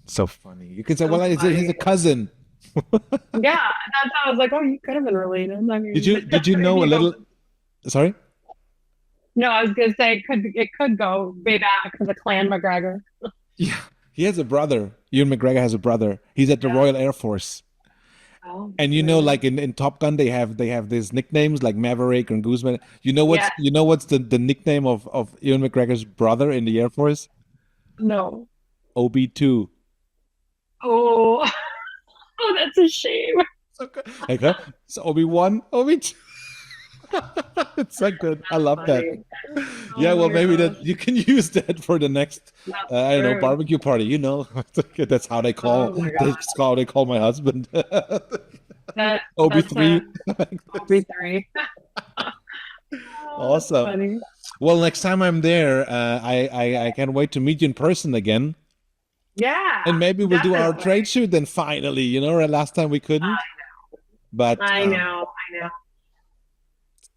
So funny. You can say, So well, he's funny. a cousin. Yeah, that's how I was like, oh, you could have been related. I mean, Did you if know a you go, little? Sorry? no, I was gonna say it could go way back to the clan McGregor. Yeah. He has a brother. Ewan McGregor has a brother. He's at the Yeah. Royal Air Force. Oh, And really? like in Top Gun, they have these nicknames like Maverick and Gooseman. Yeah. You know what's the nickname of Ewan McGregor's brother in the Air Force? No. OB2. Oh, oh, that's a shame. So good. Like, huh? So Obi-Wan, Obi-2. It's so good. I That's love that. funny. Yeah, Oh well, my maybe gosh, that you can use that for the next, that's I don't know, true. barbecue party. That's how they Oh call. my That's gosh, how they call my husband. that's a OB3. OB3. Oh, that's Awesome. funny. Well, next time I'm there, I can't wait to meet you in person again. Yeah, And maybe we'll do our definitely. trade shoot then finally. Last time we couldn't, but I know, I know,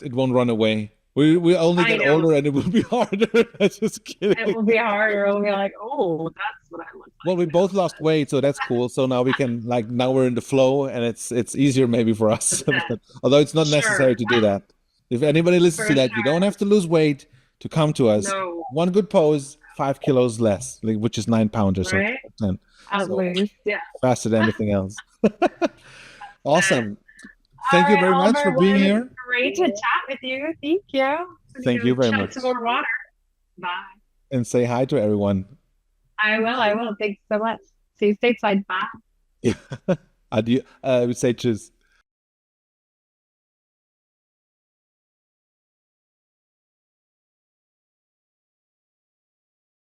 it won't run away. We only I get know. older and it will be harder. Just It kidding. will be harder. It'll be like, oh, that's what I look Well, like we both lost weight, so that's cool. So now we can now we're in the flow and it's easier maybe for us. now. But although it's not necessary Sure, to do that. If anybody listens for to that, you sure. don't have to lose weight to come to us. No, One good pose, 5 kilos less, which is 9 pounds or so. right? 10. At So least, yeah. faster than anything else. All Awesome. Thank you right, very much for Oliver. being Well, it was here. great to chat with you. Thank you. I'm gonna Thank go you very chug much. some more water. Bye. And say hi to everyone. I will. I will. Thanks so much. See you stateside. Bye. Adieu. We say cheers.